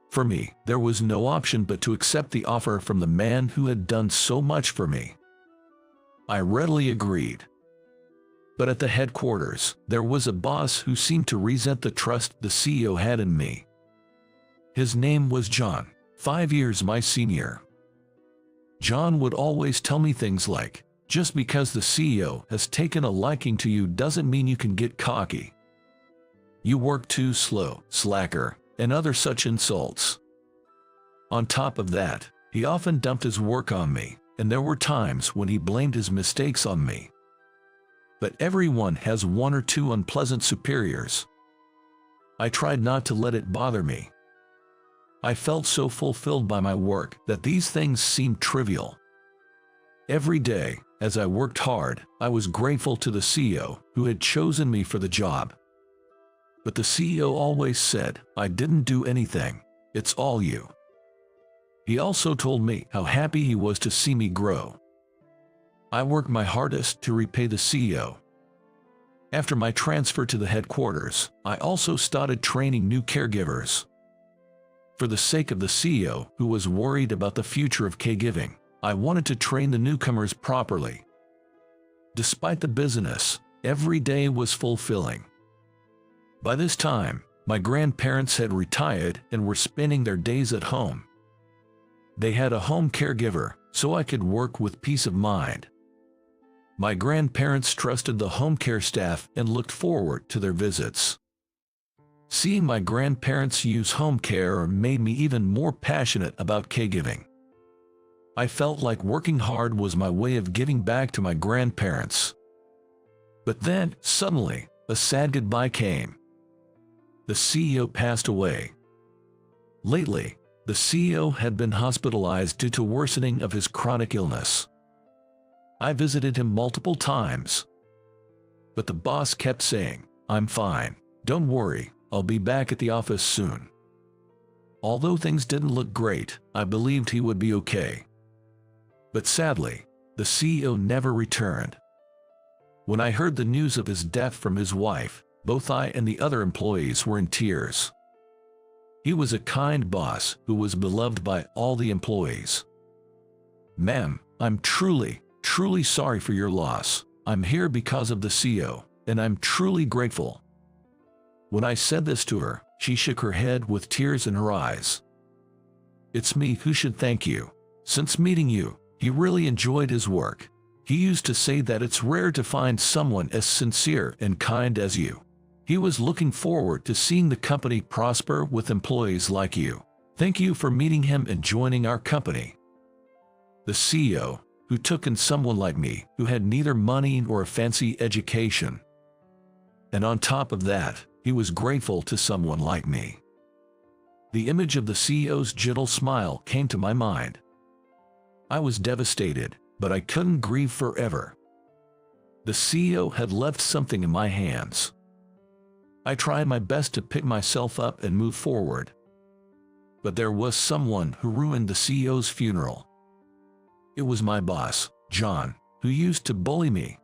For me, there was no option but to accept the offer from the man who had done so much for me. I readily agreed. But at the headquarters, there was a boss who seemed to resent the trust the CEO had in me. His name was John, 5 years my senior. John would always tell me things like, "Just because the CEO has taken a liking to you doesn't mean you can get cocky. You work too slow, slacker," and other such insults. On top of that, he often dumped his work on me, and there were times when he blamed his mistakes on me. But everyone has one or two unpleasant superiors. I tried not to let it bother me. I felt so fulfilled by my work that these things seemed trivial. Every day, as I worked hard, I was grateful to the CEO who had chosen me for the job. But the CEO always said, "I didn't do anything. It's all you." He also told me how happy he was to see me grow. I worked my hardest to repay the CEO. After my transfer to the headquarters, I also started training new caregivers. For the sake of the CEO, who was worried about the future of caregiving, I wanted to train the newcomers properly. Despite the busyness, every day was fulfilling. By this time, my grandparents had retired and were spending their days at home. They had a home caregiver, so I could work with peace of mind. My grandparents trusted the home care staff and looked forward to their visits. Seeing my grandparents use home care made me even more passionate about caregiving. I felt like working hard was my way of giving back to my grandparents. But then, suddenly, a sad goodbye came. The CEO passed away. Lately, The CEO had been hospitalized due to worsening of his chronic illness. I visited him multiple times, but the boss kept saying, "I'm fine. Don't worry, I'll be back at the office soon." Although things didn't look great, I believed he would be okay. But sadly, the CEO never returned. When I heard the news of his death from his wife, both I and the other employees were in tears. He was a kind boss who was beloved by all the employees. "Ma'am, I'm truly sorry for your loss. I'm here because of the CEO, and I'm truly grateful." When I said this to her, she shook her head with tears in her eyes. "It's me who should thank you. Since meeting you, he really enjoyed his work. He used to say that it's rare to find someone as sincere and kind as you. He was looking forward to seeing the company prosper with employees like you. Thank you for meeting him and joining our company." The CEO, who took in someone like me who had neither money nor a fancy education. And on top of that, he was grateful to someone like me. The image of the CEO's gentle smile came to my mind. I was devastated, but I couldn't grieve forever. The CEO had left something in my hands. I tried my best to pick myself up and move forward. But there was someone who ruined the CEO's funeral. It was my boss, John, who used to bully me.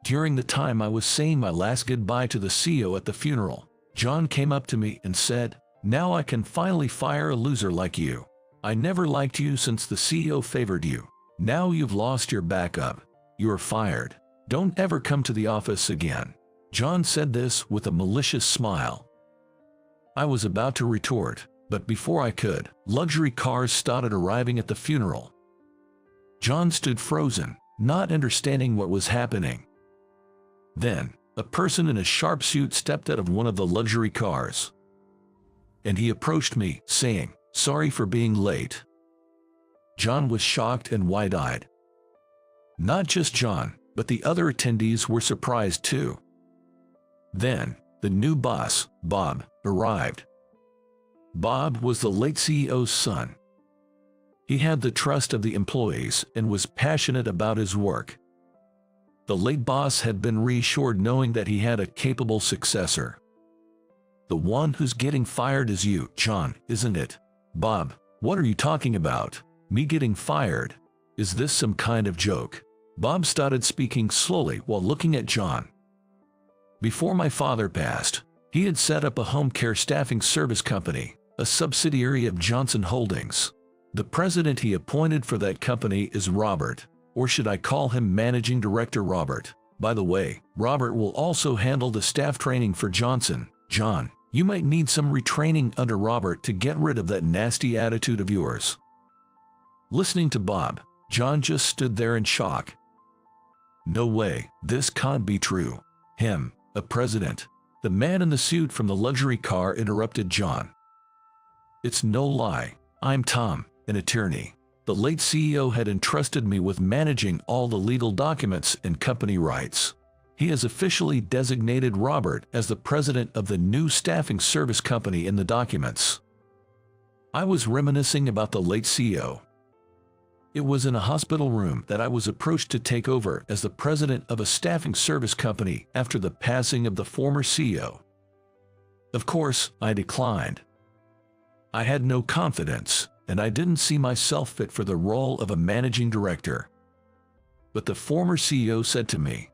During the time I was saying my last goodbye to the CEO at the funeral, John came up to me and said, "Now I can finally fire a loser like you. I never liked you since the CEO favored you. Now you've lost your backup. You're fired. Don't ever come to the office again." John said this with a malicious smile. I was about to retort, but before I could, luxury cars started arriving at the funeral. John stood frozen, not understanding what was happening. Then, a person in a sharp suit stepped out of one of the luxury cars. And he approached me, saying, "Sorry for being late." John was shocked and wide-eyed. Not just John, but the other attendees were surprised too. Then, the new boss, Bob, arrived. Bob was the late CEO's son. He had the trust of the employees and was passionate about his work. The late boss had been reassured knowing that he had a capable successor. "The one who's getting fired is you, John, isn't it?" "Bob, what are you talking about? Me getting fired? Is this some kind of joke?" Bob started speaking slowly while looking at John. "Before my father passed, he had set up a home care staffing service company, a subsidiary of Johnson Holdings. The president he appointed for that company is Robert, or should I call him Managing Director Robert? By the way, Robert will also handle the staff training for Johnson. John, you might need some retraining under Robert to get rid of that nasty attitude of yours." Listening to Bob, John just stood there in shock. No way, this can't be true. Him, a president. The man in the suit from the luxury car interrupted John. "It's no lie. I'm Tom, an attorney. The late CEO had entrusted me with managing all the legal documents and company rights. He has officially designated Robert as the president of the new staffing service company in the documents." I was reminiscing about the late CEO. It was in a hospital room that I was approached to take over as the president of a staffing service company after the passing of the former CEO. Of course, I declined. I had no confidence, and I didn't see myself fit for the role of a managing director. But the former CEO said to me,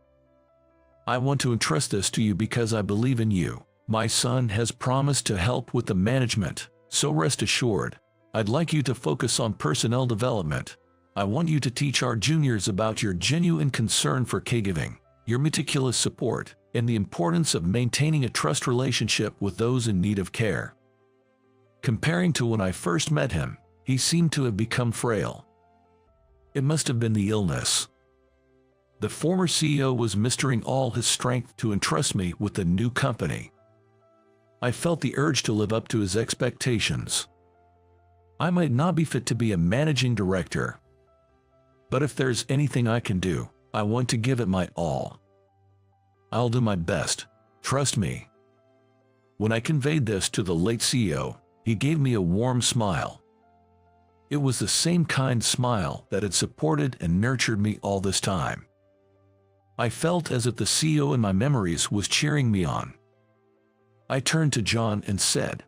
"I want to entrust this to you because I believe in you. My son has promised to help with the management, so rest assured, I'd like you to focus on personnel development. I want you to teach our juniors about your genuine concern for caregiving, your meticulous support, and the importance of maintaining a trust relationship with those in need of care." Comparing to when I first met him, he seemed to have become frail. It must have been the illness. The former CEO was mustering all his strength to entrust me with the new company. I felt the urge to live up to his expectations. I might not be fit to be a managing director, but if there's anything I can do, I want to give it my all. I'll do my best, trust me. When I conveyed this to the late CEO, He gave me a warm smile. It was the same kind smile that had supported and nurtured me all this time. I felt as if the CEO in my memories was cheering me on. I turned to John and said,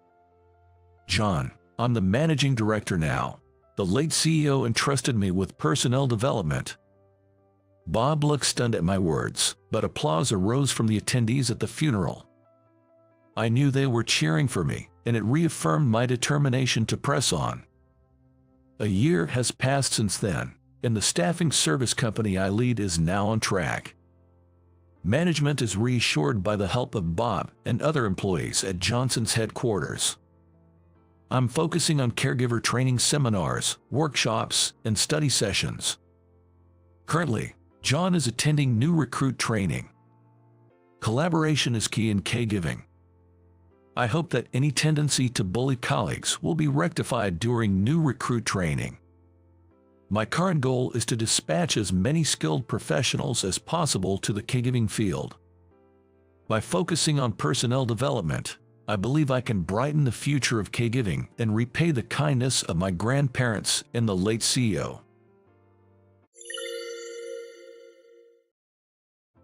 "John, I'm the managing director now. The late CEO entrusted me with personnel development." Bob looked stunned at my words, but applause arose from the attendees at the funeral. I knew they were cheering for me, and it reaffirmed my determination to press on. A year has passed since then, and the staffing service company I lead is now on track. Management is reassured by the help of Bob and other employees at Johnson's headquarters. I'm focusing on caregiver training seminars, workshops, and study sessions. Currently, John is attending new recruit training. Collaboration is key in caregiving. I hope that any tendency to bully colleagues will be rectified during new recruit training. My current goal is to dispatch as many skilled professionals as possible to the caregiving field. By focusing on personnel development, I believe I can brighten the future of caregiving and repay the kindness of my grandparents and the late CEO.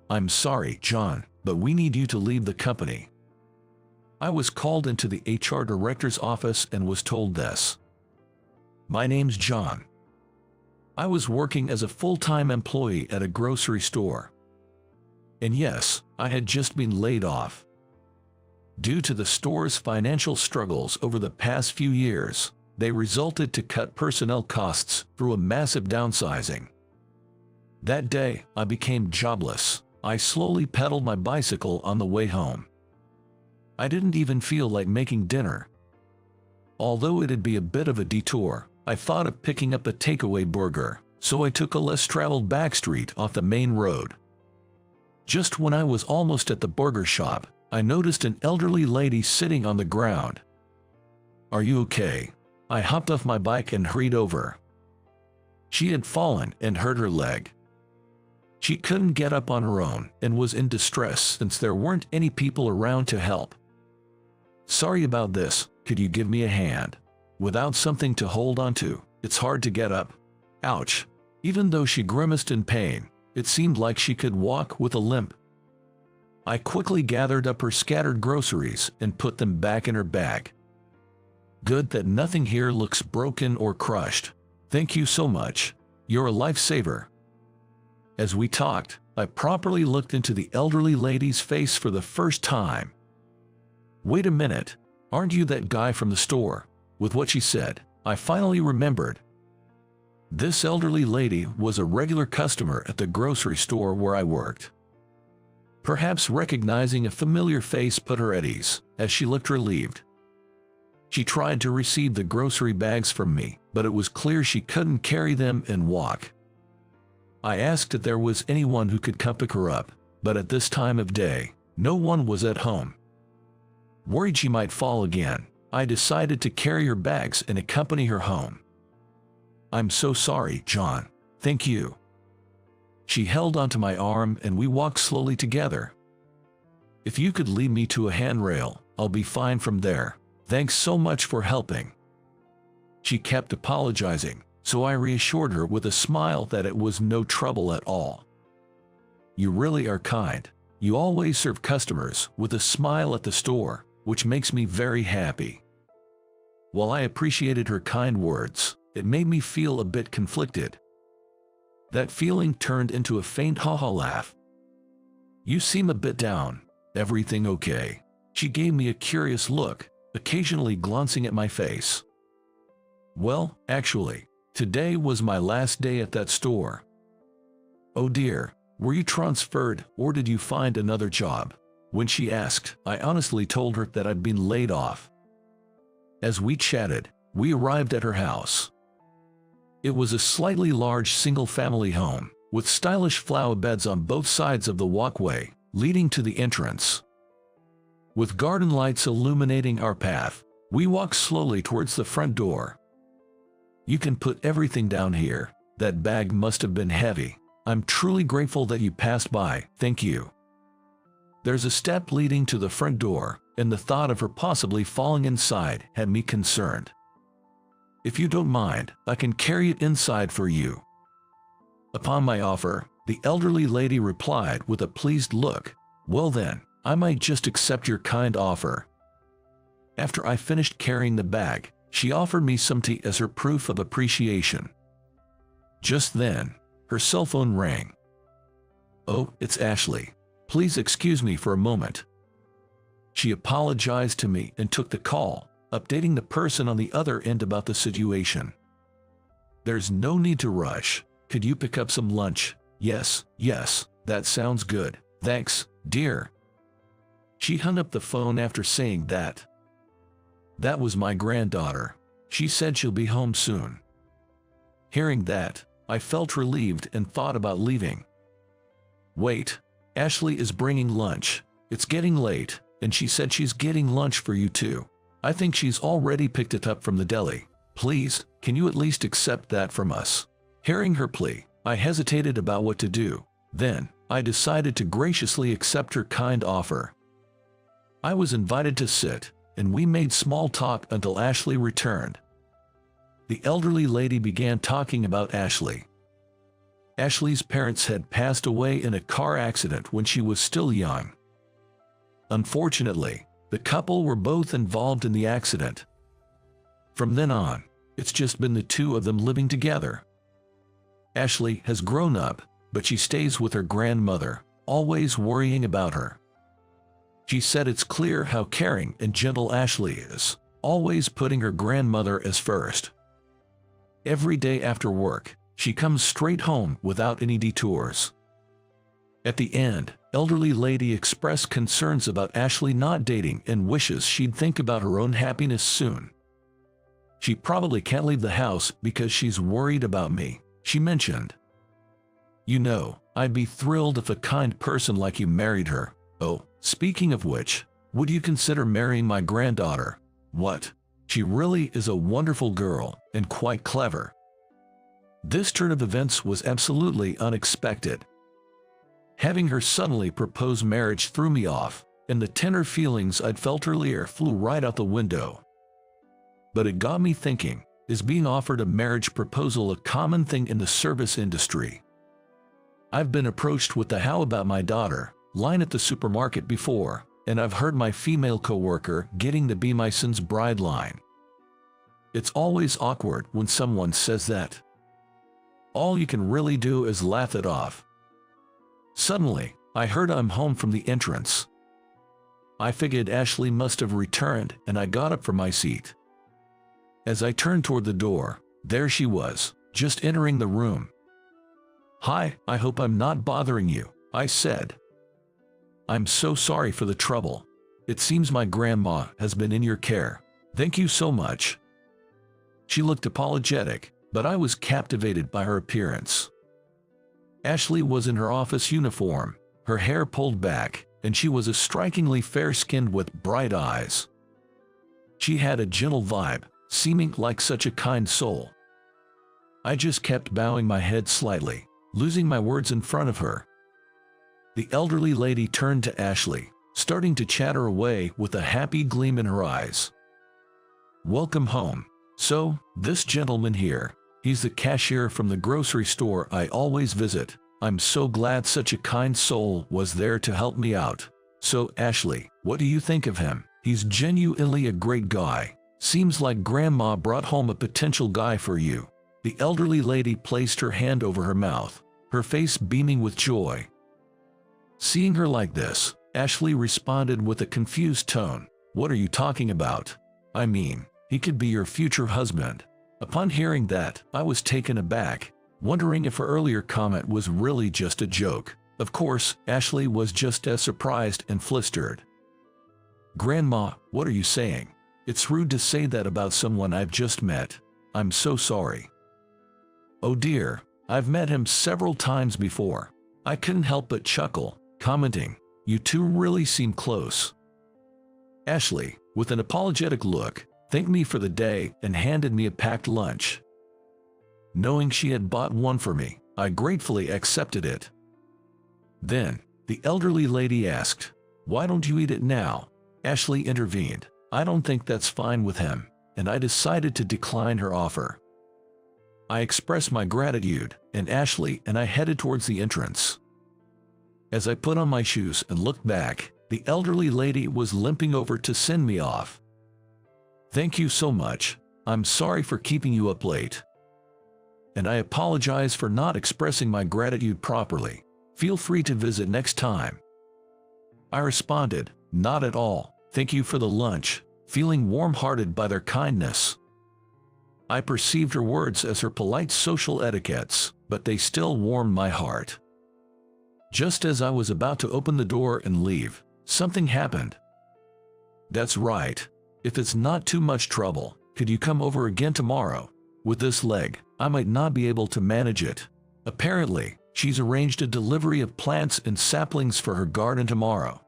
I'm sorry, John, but we need you to leave the company. I was called into the HR director's office and was told this. My name's John. I was working as a full-time employee at a grocery store. And yes, I had just been laid off. Due to the store's financial struggles over the past few years, they resulted to cut personnel costs through a massive downsizing. That day, I became jobless. I slowly pedaled my bicycle on the way home. I didn't even feel like making dinner. Although it'd be a bit of a detour, I thought of picking up a takeaway burger, so I took a less traveled back street off the main road. Just when I was almost at the burger shop, I noticed an elderly lady sitting on the ground. "Are you okay?" I hopped off my bike and hurried over. She had fallen and hurt her leg. She couldn't get up on her own and was in distress since there weren't any people around to help. "Sorry about this, could you give me a hand? Without something to hold onto, it's hard to get up." Ouch. Even though she grimaced in pain, it seemed like she could walk with a limp. I quickly gathered up her scattered groceries and put them back in her bag. "Good that nothing here looks broken or crushed. Thank you so much. You're a lifesaver." As we talked, I properly looked into the elderly lady's face for the first time. "Wait a minute, aren't you that guy from the store?" With what she said, I finally remembered. This elderly lady was a regular customer at the grocery store where I worked. Perhaps recognizing a familiar face put her at ease, as she looked relieved. She tried to receive the grocery bags from me, but it was clear she couldn't carry them and walk. I asked if there was anyone who could come pick her up, but at this time of day, no one was at home. Worried she might fall again, I decided to carry her bags and accompany her home. "I'm so sorry, John. Thank you." She held onto my arm and we walked slowly together. "If you could lead me to a handrail, I'll be fine from there. Thanks so much for helping." She kept apologizing, so I reassured her with a smile that it was no trouble at all. "You really are kind. You always serve customers with a smile at the store, which makes me very happy." While I appreciated her kind words, it made me feel a bit conflicted. That feeling turned into a faint ha-ha laugh. "You seem a bit down. Everything okay?" She gave me a curious look, occasionally glancing at my face. "Well, actually, today was my last day at that store." "Oh dear, were you transferred or did you find another job?" When she asked, I honestly told her that I'd been laid off. As we chatted, we arrived at her house. It was a slightly large single-family home, with stylish flower beds on both sides of the walkway, leading to the entrance. With garden lights illuminating our path, we walked slowly towards the front door. "You can put everything down here. That bag must have been heavy. I'm truly grateful that you passed by, thank you." There's a step leading to the front door, and the thought of her possibly falling inside had me concerned. If you don't mind, I can carry it inside for you. Upon my offer, the elderly lady replied with a pleased look, "Well then, I might just accept your kind offer." After I finished carrying the bag, she offered me some tea as her proof of appreciation. Just then, her cell phone rang. "Oh, it's Ashley. Please excuse me for a moment." She apologized to me and took the call, updating the person on the other end about the situation. "There's no need to rush. Could you pick up some lunch?" Yes, that sounds good. Thanks, dear." She hung up the phone after saying that. That was my granddaughter. She said she'll be home soon. Hearing that, I felt relieved and thought about leaving. Wait, Ashley is bringing lunch. It's getting late, and she said she's getting lunch for you too. I think she's already picked it up from the deli. Please, can you at least accept that from us? Hearing her plea, I hesitated about what to do. Then, I decided to graciously accept her kind offer. I was invited to sit, and we made small talk until Ashley returned. The elderly lady began talking about Ashley. Ashley's parents had passed away in a car accident when she was still young. Unfortunately, the couple were both involved in the accident. From then on, it's just been the two of them living together. Ashley has grown up, but she stays with her grandmother, always worrying about her. She said it's clear how caring and gentle Ashley is, always putting her grandmother as first. Every day after work, she comes straight home without any detours. At the end, elderly lady expressed concerns about Ashley not dating and wishes she'd think about her own happiness soon. She probably can't leave the house because she's worried about me, she mentioned. You know, I'd be thrilled if a kind person like you married her. Oh, speaking of which, would you consider marrying my granddaughter? What? She really is a wonderful girl and quite clever. This turn of events was absolutely unexpected. Having her suddenly propose marriage threw me off, and the tender feelings I'd felt earlier flew right out the window. But it got me thinking, is being offered a marriage proposal a common thing in the service industry? I've been approached with the "how about my daughter" line at the supermarket before, and I've heard my female coworker getting the "be my son's bride" line. It's always awkward when someone says that. All you can really do is laugh it off. Suddenly, I heard "I'm home" from the entrance. I figured Ashley must have returned, and I got up from my seat. As I turned toward the door, there she was, just entering the room. "Hi, I hope I'm not bothering you," I said. "I'm so sorry for the trouble. It seems my grandma has been in your care. Thank you so much." She looked apologetic, but I was captivated by her appearance. Ashley was in her office uniform, her hair pulled back, and she was strikingly fair-skinned with bright eyes. She had a gentle vibe, seeming like such a kind soul. I just kept bowing my head slightly, losing my words in front of her. The elderly lady turned to Ashley, starting to chatter away with a happy gleam in her eyes. "Welcome home. So, this gentleman here, he's the cashier from the grocery store I always visit. I'm so glad such a kind soul was there to help me out. So, Ashley, what do you think of him? He's genuinely a great guy. Seems like Grandma brought home a potential guy for you." The elderly lady placed her hand over her mouth, her face beaming with joy. Seeing her like this, Ashley responded with a confused tone. "What are you talking about? I mean, he could be your future husband." Upon hearing that, I was taken aback, wondering if her earlier comment was really just a joke. Of course, Ashley was just as surprised and flustered. "Grandma, what are you saying? It's rude to say that about someone I've just met. I'm so sorry." "Oh dear, I've met him several times before." I couldn't help but chuckle, commenting, "You two really seem close." Ashley, with an apologetic look, thanked me for the day and handed me a packed lunch. Knowing she had bought one for me, I gratefully accepted it. Then, the elderly lady asked, "Why don't you eat it now?" Ashley intervened. "I don't think that's fine with him," and I decided to decline her offer. I expressed my gratitude, and Ashley and I headed towards the entrance. As I put on my shoes and looked back, the elderly lady was limping over to send me off. "Thank you so much. I'm sorry for keeping you up late. And I apologize for not expressing my gratitude properly. Feel free to visit next time." I responded, "Not at all. Thank you for the lunch," feeling warm-hearted by their kindness. I perceived her words as her polite social etiquettes, but they still warmed my heart. Just as I was about to open the door and leave, something happened. "That's right. If it's not too much trouble, could you come over again tomorrow? With this leg, I might not be able to manage it." Apparently, she's arranged a delivery of plants and saplings for her garden tomorrow.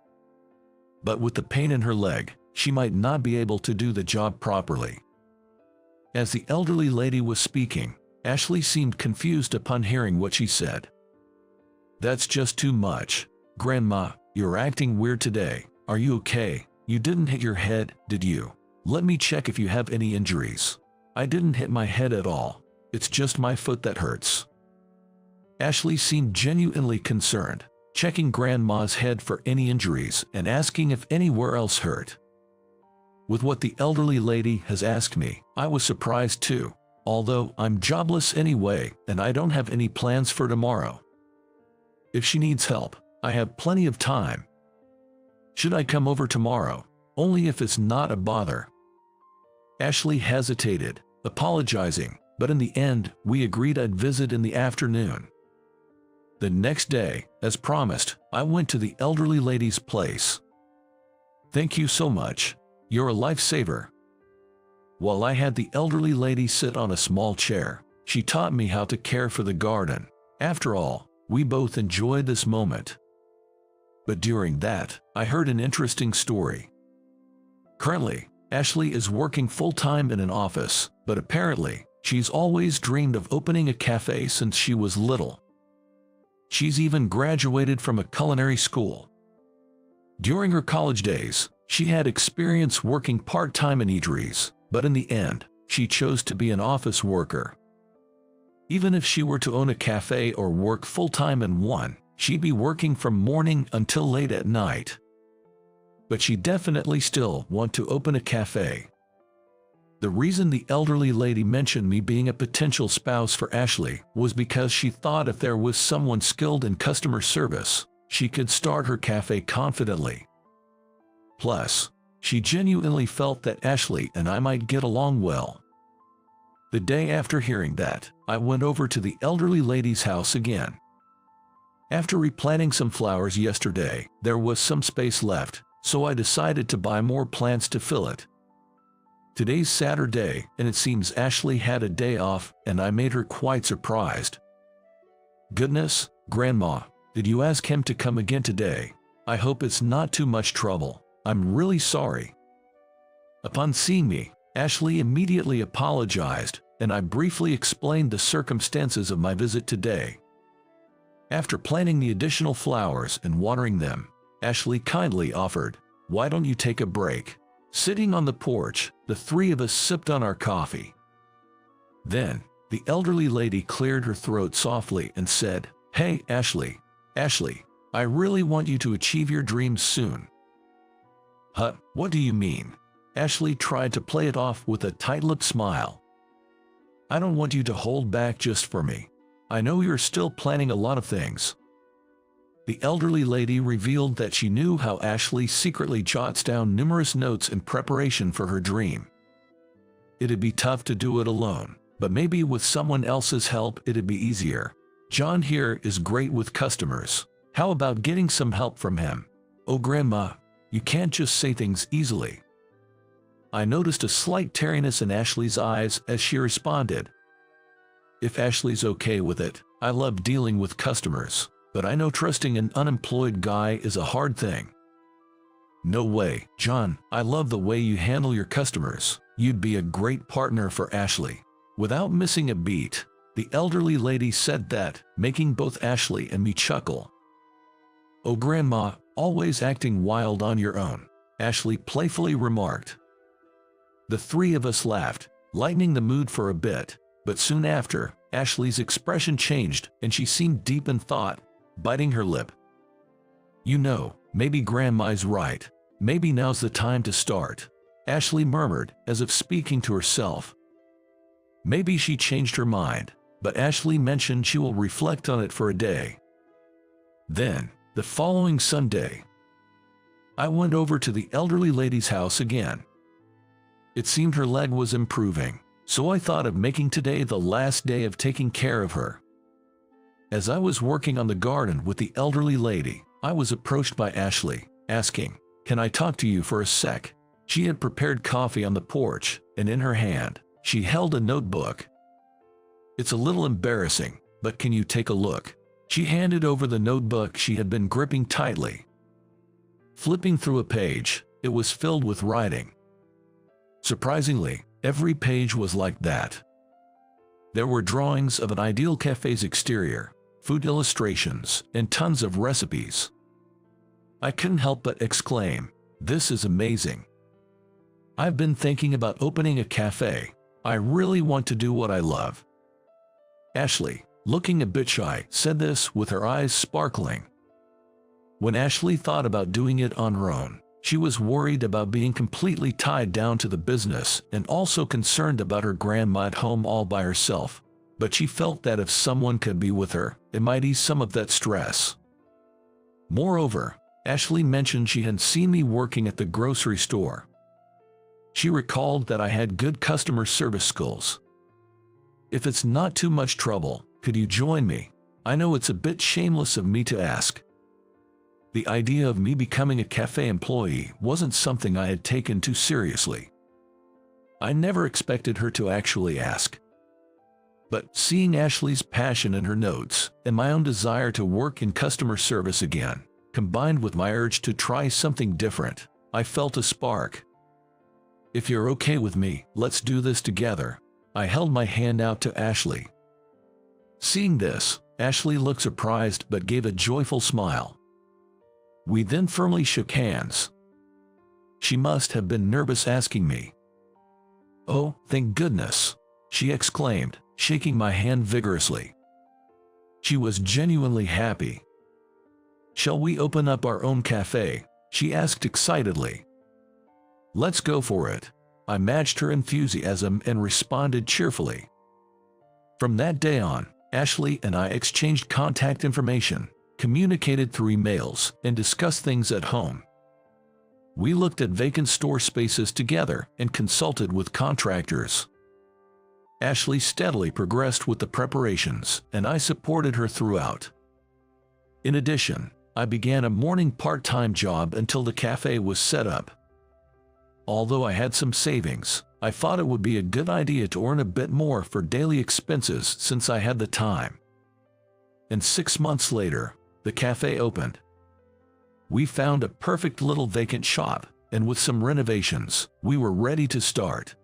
But with the pain in her leg, she might not be able to do the job properly. As the elderly lady was speaking, Ashley seemed confused upon hearing what she said. "That's just too much. Grandma, you're acting weird today. Are you okay? You didn't hit your head, did you? Let me check if you have any injuries." "I didn't hit my head at all. It's just my foot that hurts." Ashley seemed genuinely concerned, checking Grandma's head for any injuries and asking if anywhere else hurt. With what the elderly lady has asked me, I was surprised too, although I'm jobless anyway and I don't have any plans for tomorrow. If she needs help, I have plenty of time. Should I come over tomorrow? Only if it's not a bother. Ashley hesitated, apologizing, but in the end, we agreed I'd visit in the afternoon. The next day, as promised, I went to the elderly lady's place. "Thank you so much. You're a lifesaver." While I had the elderly lady sit on a small chair, she taught me how to care for the garden. After all, we both enjoyed this moment. But during that, I heard an interesting story. Currently, Ashley is working full-time in an office, but apparently, she's always dreamed of opening a cafe since she was little. She's even graduated from a culinary school. During her college days, she had experience working part-time in eateries, but in the end, she chose to be an office worker. Even if she were to own a cafe or work full-time in one, she'd be working from morning until late at night. But she definitely still want to open a cafe. The reason the elderly lady mentioned me being a potential spouse for Ashley was because she thought if there was someone skilled in customer service, she could start her cafe confidently. Plus, she genuinely felt that Ashley and I might get along well. The day after hearing that, I went over to the elderly lady's house again. After replanting some flowers yesterday, there was some space left, so I decided to buy more plants to fill it. Today's Saturday, and it seems Ashley had a day off, and I made her quite surprised. "Goodness, Grandma, did you ask him to come again today? I hope it's not too much trouble. I'm really sorry." Upon seeing me, Ashley immediately apologized, and I briefly explained the circumstances of my visit today. After planting the additional flowers and watering them, Ashley kindly offered, "Why don't you take a break?" Sitting on the porch, the three of us sipped on our coffee. Then, the elderly lady cleared her throat softly and said, "Hey, Ashley, I really want you to achieve your dreams soon." "Huh, what do you mean?" Ashley tried to play it off with a tight-lipped smile. "I don't want you to hold back just for me. I know you're still planning a lot of things." The elderly lady revealed that she knew how Ashley secretly jots down numerous notes in preparation for her dream. It'd be tough to do it alone, but maybe with someone else's help it'd be easier. "John here is great with customers. How about getting some help from him?" "Oh, Grandma, you can't just say things easily." I noticed a slight teariness in Ashley's eyes as she responded, "If Ashley's okay with it, I love dealing with customers. But I know trusting an unemployed guy is a hard thing." "No way, John, I love the way you handle your customers. You'd be a great partner for Ashley." Without missing a beat, the elderly lady said that, making both Ashley and me chuckle. "Oh, Grandma, always acting wild on your own," Ashley playfully remarked. The three of us laughed, lightening the mood for a bit, but soon after, Ashley's expression changed and she seemed deep in thought, biting her lip. "You know, maybe Grandma's right. Maybe now's the time to start," Ashley murmured, as if speaking to herself. Maybe she changed her mind, but Ashley mentioned she will reflect on it for a day. Then, the following Sunday, I went over to the elderly lady's house again. It seemed her leg was improving, so I thought of making today the last day of taking care of her. As I was working on the garden with the elderly lady, I was approached by Ashley, asking, "Can I talk to you for a sec?" She had prepared coffee on the porch, and in her hand, she held a notebook. "It's a little embarrassing, but can you take a look?" She handed over the notebook she had been gripping tightly. Flipping through a page, it was filled with writing. Surprisingly, every page was like that. There were drawings of an ideal cafe's exterior, food illustrations, and tons of recipes. I couldn't help but exclaim, "This is amazing. I've been thinking about opening a cafe. I really want to do what I love." Ashley, looking a bit shy, said this with her eyes sparkling. When Ashley thought about doing it on her own, she was worried about being completely tied down to the business and also concerned about her grandma at home all by herself. But she felt that if someone could be with her, it might ease some of that stress. Moreover, Ashley mentioned she had seen me working at the grocery store. She recalled that I had good customer service skills. "If it's not too much trouble, could you join me? I know it's a bit shameless of me to ask." The idea of me becoming a cafe employee wasn't something I had taken too seriously. I never expected her to actually ask. But seeing Ashley's passion in her notes and my own desire to work in customer service again, combined with my urge to try something different, I felt a spark. "If you're okay with me, let's do this together." I held my hand out to Ashley. Seeing this, Ashley looked surprised but gave a joyful smile. We then firmly shook hands. She must have been nervous asking me. "Oh, thank goodness," she exclaimed, shaking my hand vigorously. She was genuinely happy. "Shall we open up our own cafe?" she asked excitedly. "Let's go for it." I matched her enthusiasm and responded cheerfully. From that day on, Ashley and I exchanged contact information, communicated through emails, and discussed things at home. We looked at vacant store spaces together and consulted with contractors. Ashley steadily progressed with the preparations, and I supported her throughout. In addition, I began a morning part-time job until the cafe was set up. Although I had some savings, I thought it would be a good idea to earn a bit more for daily expenses since I had the time. And 6 months later, the cafe opened. We found a perfect little vacant shop, and with some renovations, we were ready to start.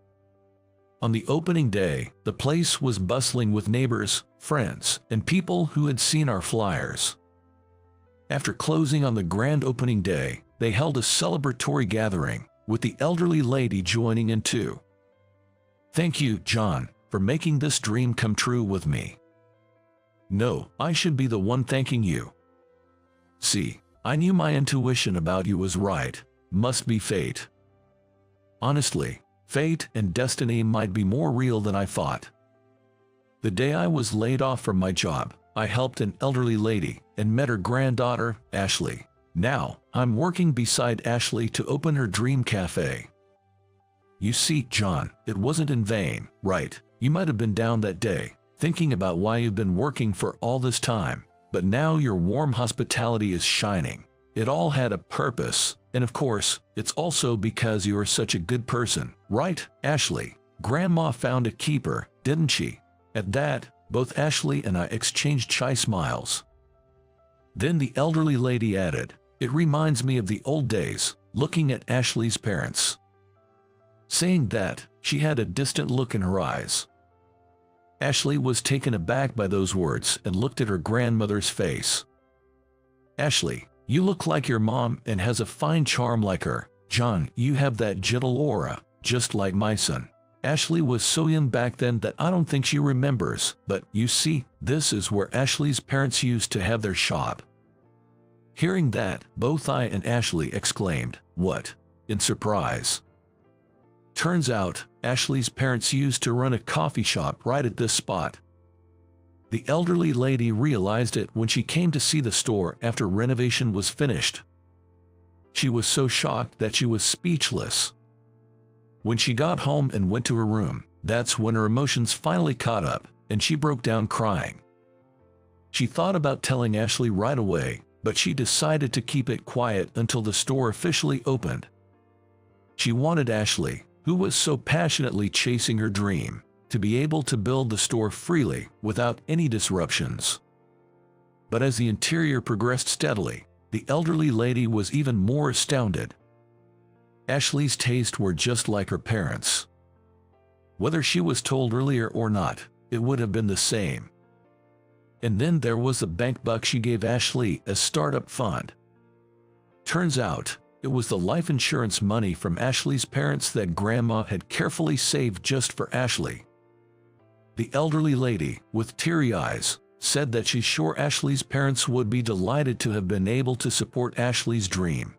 On the opening day, the place was bustling with neighbors, friends, and people who had seen our flyers. After closing on the grand opening day, they held a celebratory gathering, with the elderly lady joining in too. "Thank you, John, for making this dream come true with me." "No, I should be the one thanking you. See, I knew my intuition about you was right. Must be fate." Honestly, fate and destiny might be more real than I thought. The day I was laid off from my job, I helped an elderly lady and met her granddaughter, Ashley. Now, I'm working beside Ashley to open her dream cafe. You see, John, it wasn't in vain, right? You might have been down that day, thinking about why you've been working for all this time, but now your warm hospitality is shining. It all had a purpose, and of course, it's also because you are such a good person, right, Ashley? Grandma found a keeper, didn't she? At that, both Ashley and I exchanged shy smiles. Then the elderly lady added, "It reminds me of the old days," looking at Ashley's parents. Saying that, she had a distant look in her eyes. Ashley was taken aback by those words and looked at her grandmother's face. "Ashley, You look like your mom and has a fine charm like her. John, you have that gentle aura, just like my son. Ashley was so young back then that I don't think she remembers, but you see, this is where Ashley's parents used to have their shop. Hearing that, both I and Ashley exclaimed, "What?" in surprise. Turns out, Ashley's parents used to run a coffee shop right at this spot. The elderly lady realized it when she came to see the store after renovation was finished. She was so shocked that she was speechless. When she got home and went to her room, that's when her emotions finally caught up, and she broke down crying. She thought about telling Ashley right away, but she decided to keep it quiet until the store officially opened. She wanted Ashley, who was so passionately chasing her dream, to be able to build the store freely without any disruptions. But as the interior progressed steadily, the elderly lady was even more astounded. Ashley's tastes were just like her parents. Whether she was told earlier or not, it would have been the same. And then there was the bank buck she gave Ashley as startup fund. Turns out, it was the life insurance money from Ashley's parents that Grandma had carefully saved just for Ashley. The elderly lady, with teary eyes, said that she's sure Ashley's parents would be delighted to have been able to support Ashley's dream.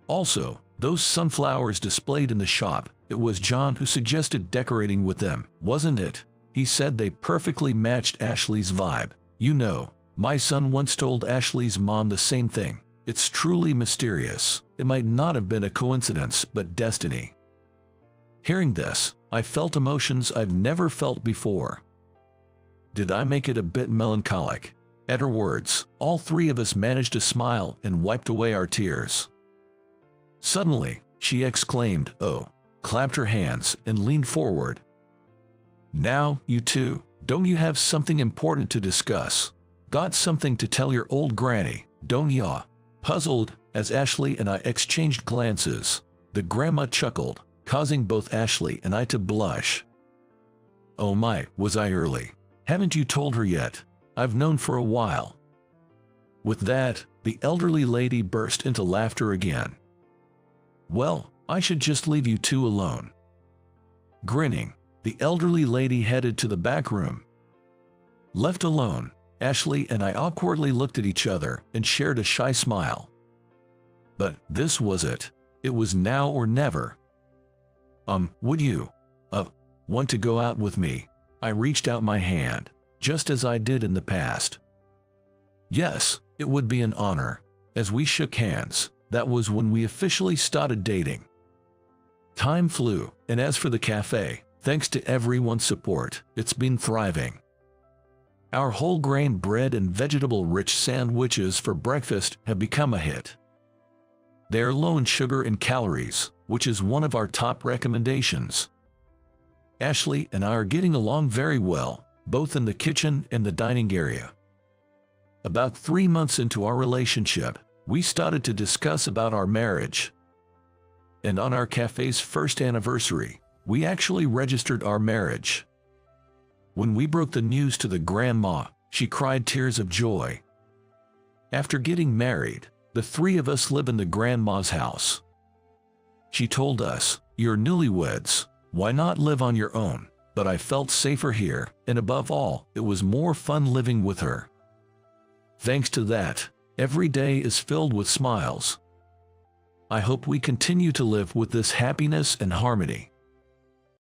Also, those sunflowers displayed in the shop, it was John who suggested decorating with them, wasn't it? He said they perfectly matched Ashley's vibe. You know, my son once told Ashley's mom the same thing. It's truly mysterious. It might not have been a coincidence, but destiny. Hearing this, I felt emotions I've never felt before. Did I make it a bit melancholic? At her words, all three of us managed to smile and wiped away our tears. Suddenly, she exclaimed, "Oh," clapped her hands, and leaned forward. "Now, you two, don't you have something important to discuss? Got something to tell your old granny, don't ya?" Puzzled, as Ashley and I exchanged glances, the grandma chuckled, causing both Ashley and I to blush. "Oh my, was I early? Haven't you told her yet? I've known for a while." With that, the elderly lady burst into laughter again. "Well, I should just leave you two alone." Grinning, the elderly lady headed to the back room. Left alone, Ashley and I awkwardly looked at each other and shared a shy smile. But this was it. It was now or never. Would you, want to go out with me?" I reached out my hand, just as I did in the past. Yes, it would be an honor. As we shook hands, that was when we officially started dating. Time flew, and as for the cafe, thanks to everyone's support, it's been thriving. Our whole grain bread and vegetable-rich sandwiches for breakfast have become a hit. They are low in sugar and calories, which is one of our top recommendations. Ashley and I are getting along very well, both in the kitchen and the dining area. About 3 months into our relationship, we started to discuss about our marriage. And on our cafe's first anniversary, we actually registered our marriage. When we broke the news to the grandma, she cried tears of joy. After getting married, the three of us live in the grandma's house. She told us, "You're newlyweds, why not live on your own?" But I felt safer here, and above all, it was more fun living with her. Thanks to that, every day is filled with smiles. I hope we continue to live with this happiness and harmony.